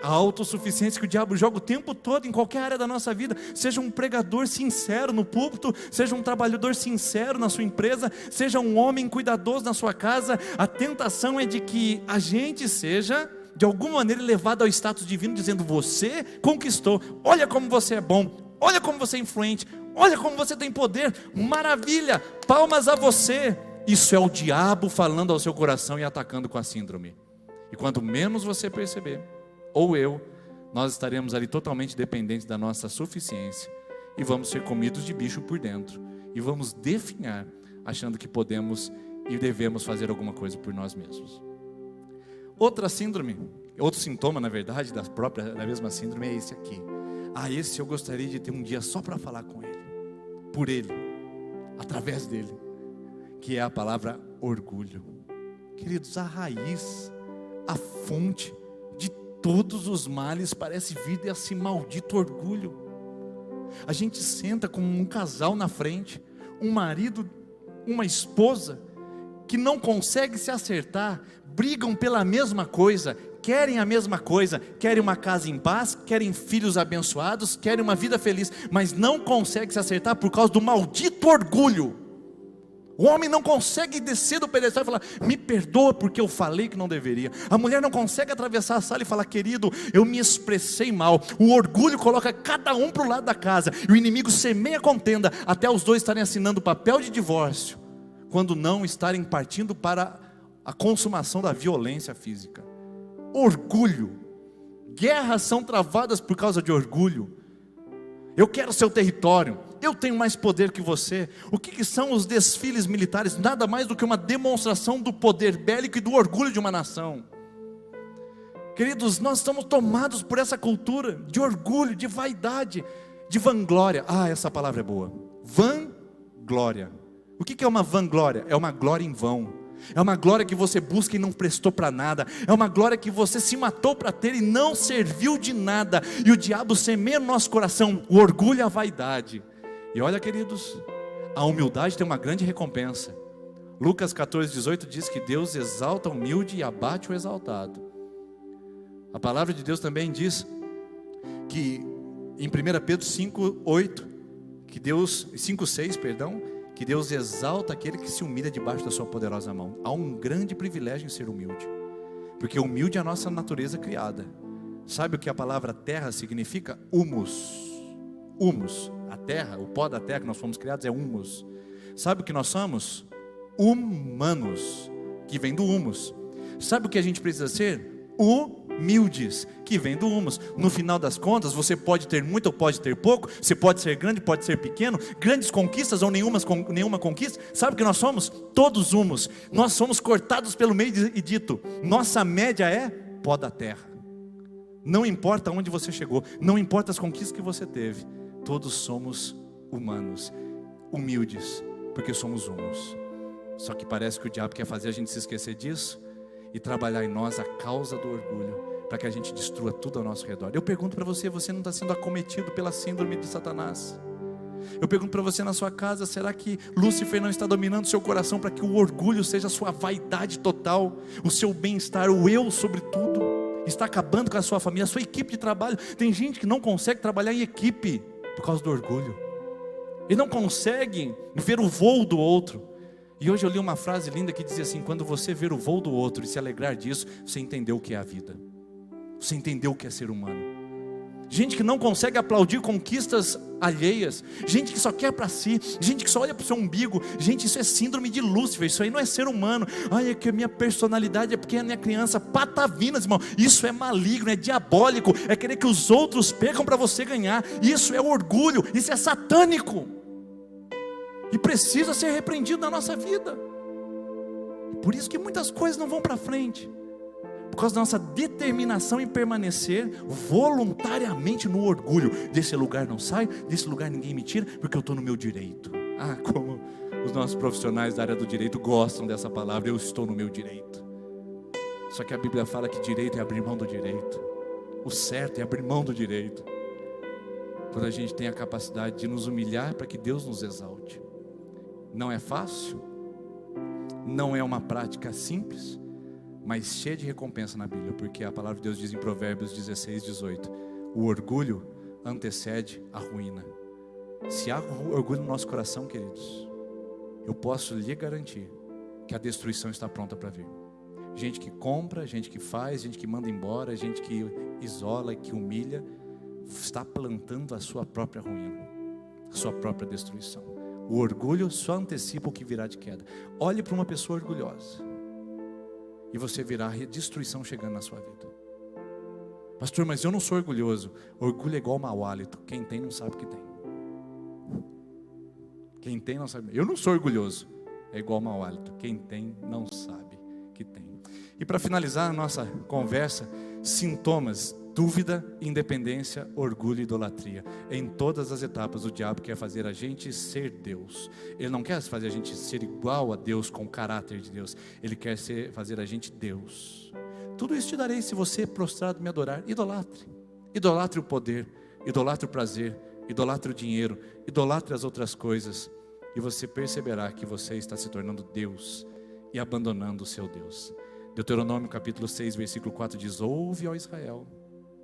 A autossuficiência que o diabo joga o tempo todo em qualquer área da nossa vida, seja um pregador sincero no púlpito, seja um trabalhador sincero na sua empresa, seja um homem cuidadoso na sua casa, a tentação é de que a gente seja, de alguma maneira, levado ao status divino, dizendo, você conquistou, olha como você é bom, olha como você é influente, olha como você tem poder, maravilha, palmas a você. Isso é o diabo falando ao seu coração e atacando com a síndrome. E quanto menos você perceber, ou eu, nós estaremos ali totalmente dependentes da nossa suficiência, e vamos ser comidos de bicho por dentro, e vamos definhar, achando que podemos e devemos fazer alguma coisa por nós mesmos. Outra síndrome, outro sintoma na verdade, da mesma síndrome é esse aqui. Esse eu gostaria de ter um dia só para falar com ele, por ele, através dele, que é a palavra orgulho. Queridos, a raiz, a fonte de todos os males parece vir desse maldito orgulho. A gente senta com um casal na frente, um marido, uma esposa, que não consegue se acertar, brigam pela mesma coisa, querem a mesma coisa, querem uma casa em paz, querem filhos abençoados, querem uma vida feliz, mas não consegue se acertar por causa do maldito orgulho. O homem não consegue descer do pedestal e falar, me perdoa porque eu falei que não deveria. A mulher não consegue atravessar a sala e falar, querido, eu me expressei mal. O orgulho coloca cada um para o lado da casa, e o inimigo semeia contenda, até os dois estarem assinando papel de divórcio, quando não estarem partindo para a consumação da violência física. Orgulho. Guerras são travadas por causa de orgulho. Eu quero seu território, eu tenho mais poder que você. O que são os desfiles militares? Nada mais do que uma demonstração do poder bélico e do orgulho de uma nação. Queridos, nós estamos tomados por essa cultura de orgulho, de vaidade, de vanglória. Essa palavra é boa. Vanglória. O que é uma vanglória? É uma glória em vão. É uma glória que você busca e não prestou para nada. É uma glória que você se matou para ter e não serviu de nada. E o diabo semeia no nosso coração o orgulho e a vaidade. E olha, queridos, a humildade tem uma grande recompensa. Lucas 14:18 diz que Deus exalta o humilde e abate o exaltado. A palavra de Deus também diz que em 1 Pedro 5:8, que Deus, 5:6, perdão, que Deus exalta aquele que se humilha debaixo da sua poderosa mão. Há um grande privilégio em ser humilde, porque humilde é a nossa natureza criada. Sabe o que a palavra terra significa? Humus. Humus. A terra, o pó da terra que nós fomos criados é humus. Sabe o que nós somos? Humanos, que vem do humus. Sabe o que a gente precisa ser? Humildes, que vem do humus. No final das contas, você pode ter muito ou pode ter pouco, você pode ser grande, pode ser pequeno, grandes conquistas ou nenhuma conquista. Sabe o que nós somos? Todos humus. Nós somos cortados pelo meio e dito, nossa média é pó da terra. Não importa onde você chegou, não importa as conquistas que você teve, todos somos humanos, humildes, porque somos humus. Só que parece que o diabo quer fazer a gente se esquecer disso e trabalhar em nós a causa do orgulho, para que a gente destrua tudo ao nosso redor. Eu pergunto para você, você não está sendo acometido pela síndrome de Satanás? Eu pergunto para você na sua casa, será que Lúcifer não está dominando seu coração para que o orgulho seja a sua vaidade total, o seu bem-estar, o eu sobre tudo? Está acabando com a sua família, a sua equipe de trabalho. Tem gente que não consegue trabalhar em equipe por causa do orgulho. E não consegue ver o voo do outro. E hoje eu li uma frase linda que dizia assim: quando você ver o voo do outro e se alegrar disso, você entendeu o que é a vida, você entendeu o que é ser humano. Gente que não consegue aplaudir conquistas alheias, gente que só quer para si, gente que só olha para o seu umbigo. Gente, isso é síndrome de Lúcifer, isso aí não é ser humano. Ai, é que a minha personalidade é porque a minha criança, patavinas, irmão. Isso é maligno, é diabólico, é querer que os outros percam para você ganhar. Isso é orgulho, isso é satânico, e precisa ser repreendido na nossa vida. Por isso que muitas coisas não vão para frente, por causa da nossa determinação em permanecer voluntariamente no orgulho. Desse lugar não saio, desse lugar ninguém me tira, porque eu estou no meu direito. Ah, como os nossos profissionais da área do direito gostam dessa palavra, eu estou no meu direito. Só que a Bíblia fala que direito é abrir mão do direito. O certo é abrir mão do direito. Quando a gente tem a capacidade de nos humilhar para que Deus nos exalte. Não é fácil, não é uma prática simples, mas cheia de recompensa na Bíblia, porque a palavra de Deus diz em Provérbios 16, 18, o orgulho antecede a ruína. Se há orgulho no nosso coração, queridos, eu posso lhe garantir que a destruição está pronta para vir. Gente que compra, gente que faz, gente que manda embora, gente que isola, que humilha, está plantando a sua própria ruína, a sua própria destruição. O orgulho só antecipa o que virá de queda. Olhe para uma pessoa orgulhosa e você verá a destruição chegando na sua vida. Pastor, mas eu não sou orgulhoso. Orgulho é igual mau hálito, quem tem não sabe que tem. Quem tem não sabe. Eu não sou orgulhoso, é igual mau hálito, quem tem não sabe que tem. E para finalizar a nossa conversa, sintomas: dúvida, independência, orgulho e idolatria. Em todas as etapas o diabo quer fazer a gente ser Deus. Ele não quer fazer a gente ser igual a Deus com o caráter de Deus. Ele quer fazer a gente Deus. Tudo isso te darei se você prostrado me adorar. Idolatre. Idolatre o poder, idolatre o prazer, idolatre o dinheiro, idolatre as outras coisas. E você perceberá que você está se tornando Deus e abandonando o seu Deus. Deuteronômio capítulo 6, versículo 4 diz: ouve, ó Israel,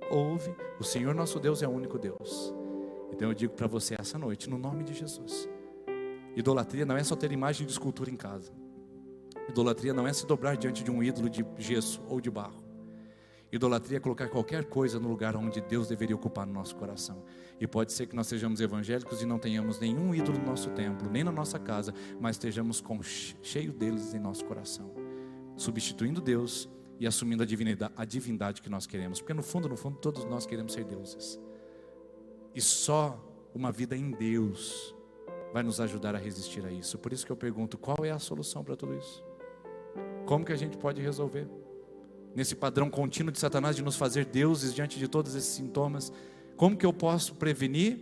ouve, o Senhor nosso Deus é o único Deus. Então eu digo para você essa noite, no nome de Jesus, idolatria não é só ter imagem de escultura em casa. Idolatria não é se dobrar diante de um ídolo de gesso ou de barro. Idolatria é colocar qualquer coisa no lugar onde Deus deveria ocupar no nosso coração. E pode ser que nós sejamos evangélicos e não tenhamos nenhum ídolo no nosso templo, nem na nossa casa, mas estejamos cheio deles em nosso coração, substituindo Deus e assumindo a divindade que nós queremos. Porque no fundo, todos nós queremos ser deuses. E só uma vida em Deus vai nos ajudar a resistir a isso. Por isso que eu pergunto, qual é a solução para tudo isso? Como que a gente pode resolver? Nesse padrão contínuo de Satanás de nos fazer deuses diante de todos esses sintomas, como que eu posso prevenir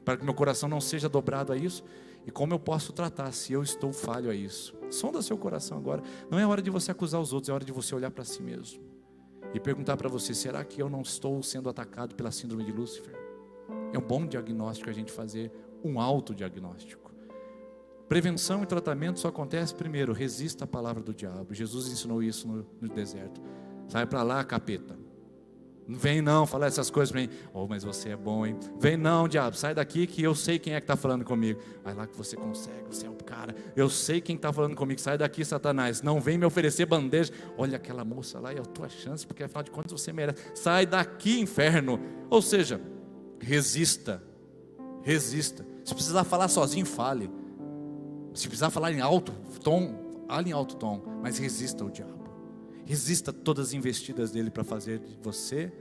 para que meu coração não seja dobrado a isso? E como eu posso tratar se eu estou falho a isso? Sonda seu coração agora. Não é hora de você acusar os outros, é hora de você olhar para si mesmo e perguntar para você: será que eu não estou sendo atacado pela síndrome de Lúcifer? É um bom diagnóstico a gente fazer um autodiagnóstico. Prevenção e tratamento só acontece primeiro: resista à palavra do diabo. Jesus ensinou isso no deserto. Sai para lá, capeta. Não vem não falar essas coisas para mim. Oh, mas você é bom, hein? Vem não, diabo, sai daqui que eu sei quem é que está falando comigo. Vai lá que você consegue, você é o cara. Eu sei quem está falando comigo. Sai daqui, Satanás. Não vem me oferecer bandeja. Olha aquela moça lá, é a tua chance, porque afinal de contas você merece. Sai daqui, inferno. Ou seja, resista Resista. Se precisar falar sozinho, fale. Se precisar falar em alto tom, fale em alto tom. Mas resista ao diabo. Resista todas as investidas dele para fazer de você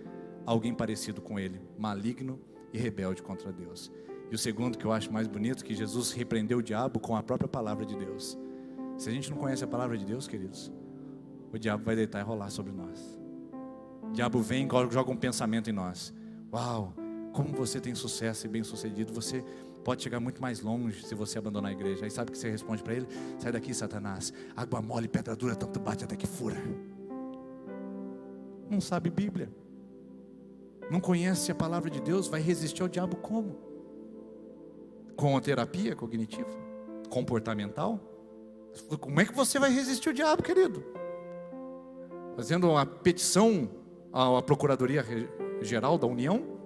alguém parecido com ele, maligno e rebelde contra Deus. E o segundo que eu acho mais bonito, que Jesus repreendeu o diabo com a própria palavra de Deus. Se a gente não conhece a palavra de Deus, queridos, o diabo vai deitar e rolar sobre nós. O diabo vem e joga um pensamento em nós. Uau, como você tem sucesso e bem sucedido, você pode chegar muito mais longe se você abandonar a igreja. Aí sabe o que você responde para ele? Sai daqui, Satanás, água mole e pedra dura, tanto bate até que fura. Não sabe Bíblia, não conhece a palavra de Deus, vai resistir ao diabo como? Com a terapia cognitiva, comportamental? Como é que você vai resistir ao diabo, querido? Fazendo uma petição à Procuradoria Geral da União?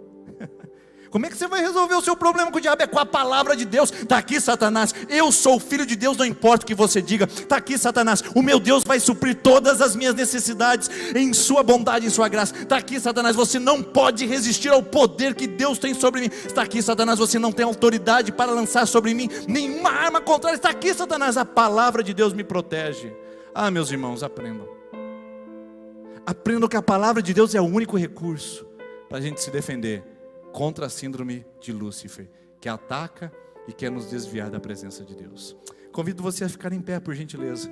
Como é que você vai resolver o seu problema com o diabo? É com a palavra de Deus. Está aqui, Satanás, eu sou o filho de Deus, não importa o que você diga. Está aqui, Satanás, o meu Deus vai suprir todas as minhas necessidades em sua bondade, em sua graça. Está aqui, Satanás, você não pode resistir ao poder que Deus tem sobre mim. Está aqui, Satanás, você não tem autoridade para lançar sobre mim nenhuma arma contrária. Está aqui, Satanás, a palavra de Deus me protege. Ah, meus irmãos, aprendam. Aprendam que a palavra de Deus é o único recurso para a gente se defender contra a síndrome de Lúcifer, que ataca e quer nos desviar da presença de Deus. Convido você a ficar em pé, por gentileza.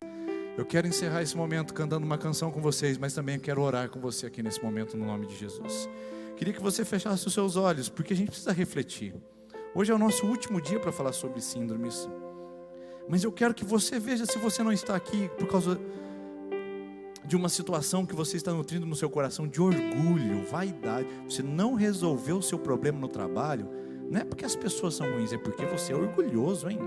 Eu quero encerrar esse momento cantando uma canção com vocês, mas também quero orar com você aqui nesse momento, no nome de Jesus. Queria que você fechasse os seus olhos, porque a gente precisa refletir. Hoje é o nosso último dia para falar sobre síndromes, mas eu quero que você veja, se você não está aqui por causa de uma situação que você está nutrindo no seu coração de orgulho, vaidade, você não resolveu o seu problema no trabalho, não é porque as pessoas são ruins, é porque você é orgulhoso, hein?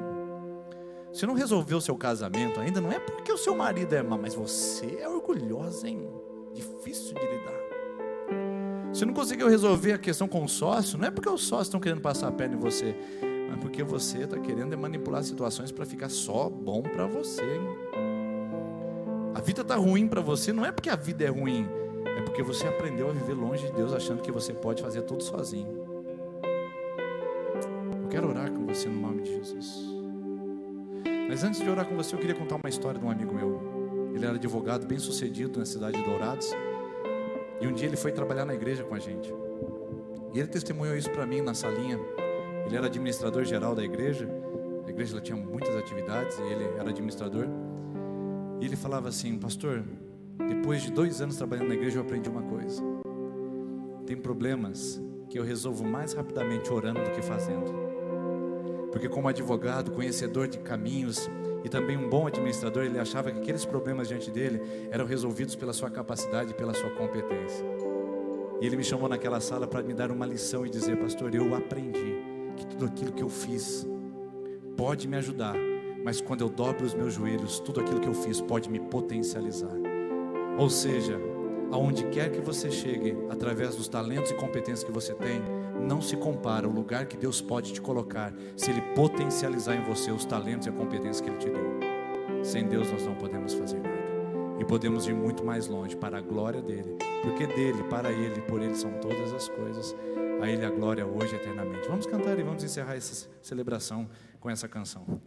Você não resolveu o seu casamento ainda, não é porque o seu marido é mau, mas você é orgulhosa, hein? Difícil de lidar. Você não conseguiu resolver a questão com o sócio, não é porque os sócios estão querendo passar a perna em você, mas porque você está querendo manipular situações para ficar só bom para você, hein? A vida está ruim para você, não é porque a vida é ruim, é porque você aprendeu a viver longe de Deus, achando que você pode fazer tudo sozinho. Eu quero orar com você no nome de Jesus. Mas antes de orar com você, eu queria contar uma história de um amigo meu. Ele era advogado bem sucedido na cidade de Dourados, e um dia ele foi trabalhar na igreja com a gente, e ele testemunhou isso para mim na salinha. Ele era administrador geral da igreja. A igreja ela tinha muitas atividades, e ele era administrador. E ele falava assim: pastor, depois de 2 anos trabalhando na igreja, eu aprendi uma coisa. Tem problemas que eu resolvo mais rapidamente orando do que fazendo. Porque como advogado, conhecedor de caminhos e também um bom administrador, ele achava que aqueles problemas diante dele eram resolvidos pela sua capacidade e pela sua competência. E ele me chamou naquela sala para me dar uma lição e dizer: pastor, eu aprendi que tudo aquilo que eu fiz pode me ajudar, mas quando eu dobro os meus joelhos, tudo aquilo que eu fiz pode me potencializar. Ou seja, aonde quer que você chegue, através dos talentos e competências que você tem, não se compara o lugar que Deus pode te colocar, se Ele potencializar em você os talentos e a competência que Ele te deu. Sem Deus nós não podemos fazer nada, e podemos ir muito mais longe, para a glória dEle, porque dEle, para Ele, por Ele são todas as coisas. A Ele a glória hoje e eternamente. Vamos cantar e vamos encerrar essa celebração com essa canção.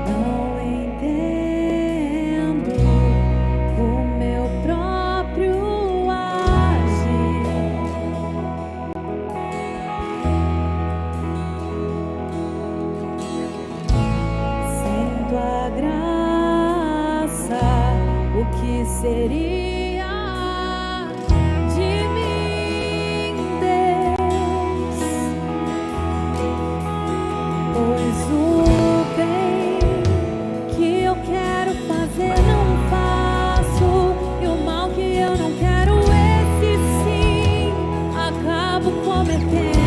Não entendo seria de mim, Deus? Pois o bem que eu quero fazer não faço, e o mal que eu não quero, esse sim acabo cometendo.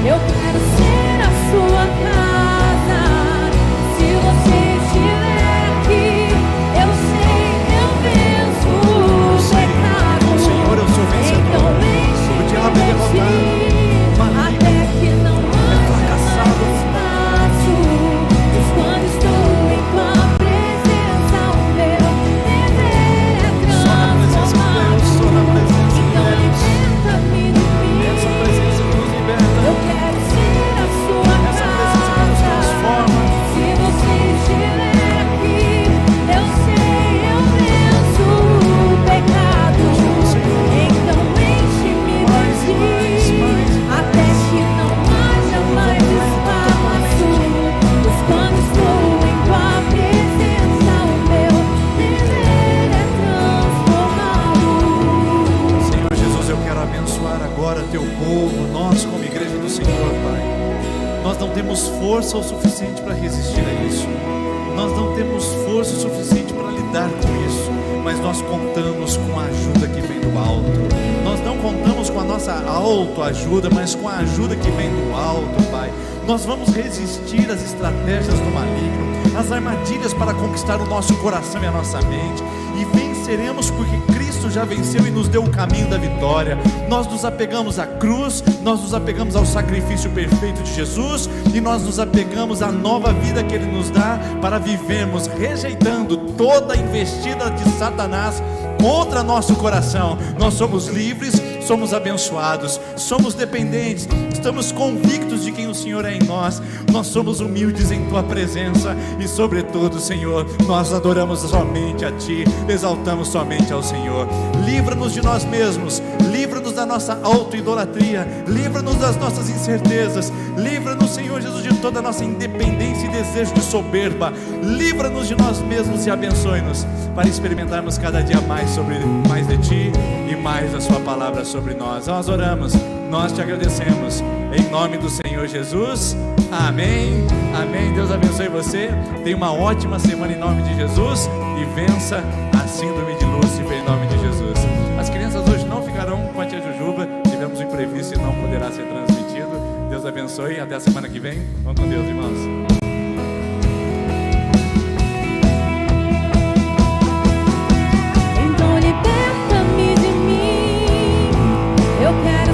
Eu quero ser a povo, nós como igreja do Senhor, Pai, nós não temos força o suficiente para resistir a isso. Nós não temos força o suficiente para lidar com isso, mas nós contamos com a ajuda que vem do alto. Nós não contamos com a nossa autoajuda, mas com a ajuda que vem do alto, Pai. Nós vamos resistir às estratégias do maligno, às armadilhas para conquistar o nosso coração e a nossa mente, e venceremos porque Cristo já venceu e nos deu o caminho da vitória. Nós nos apegamos à cruz, nós nos apegamos ao sacrifício perfeito de Jesus, e nós nos apegamos à nova vida que Ele nos dá para vivermos, rejeitando toda a investida de Satanás contra nosso coração. Nós somos livres, somos abençoados, somos dependentes, estamos convictos de quem o Senhor é em nós. Nós somos humildes em Tua presença e, sobretudo, Senhor, nós adoramos somente a Ti, exaltamos somente ao Senhor. Livra-nos de nós mesmos, livra-nos da nossa auto-idolatria, livra-nos das nossas incertezas, livra-nos, Senhor Jesus, de toda a nossa independência e desejo de soberba. Livra-nos de nós mesmos e abençoe-nos para experimentarmos cada dia mais de Ti e mais a Sua palavra sobre nós. Nós oramos, nós Te agradecemos, em nome do Senhor Jesus, amém, amém. Deus abençoe você, tenha uma ótima semana em nome de Jesus, e vença a síndrome de Lúcifer em nome de Jesus. As crianças hoje não ficarão com a tia Jujuba, tivemos um imprevisto e não poderá ser transmitido. Deus abençoe e até a semana que vem. Vamos com Deus, irmãos. Então liberta-me de mim, eu quero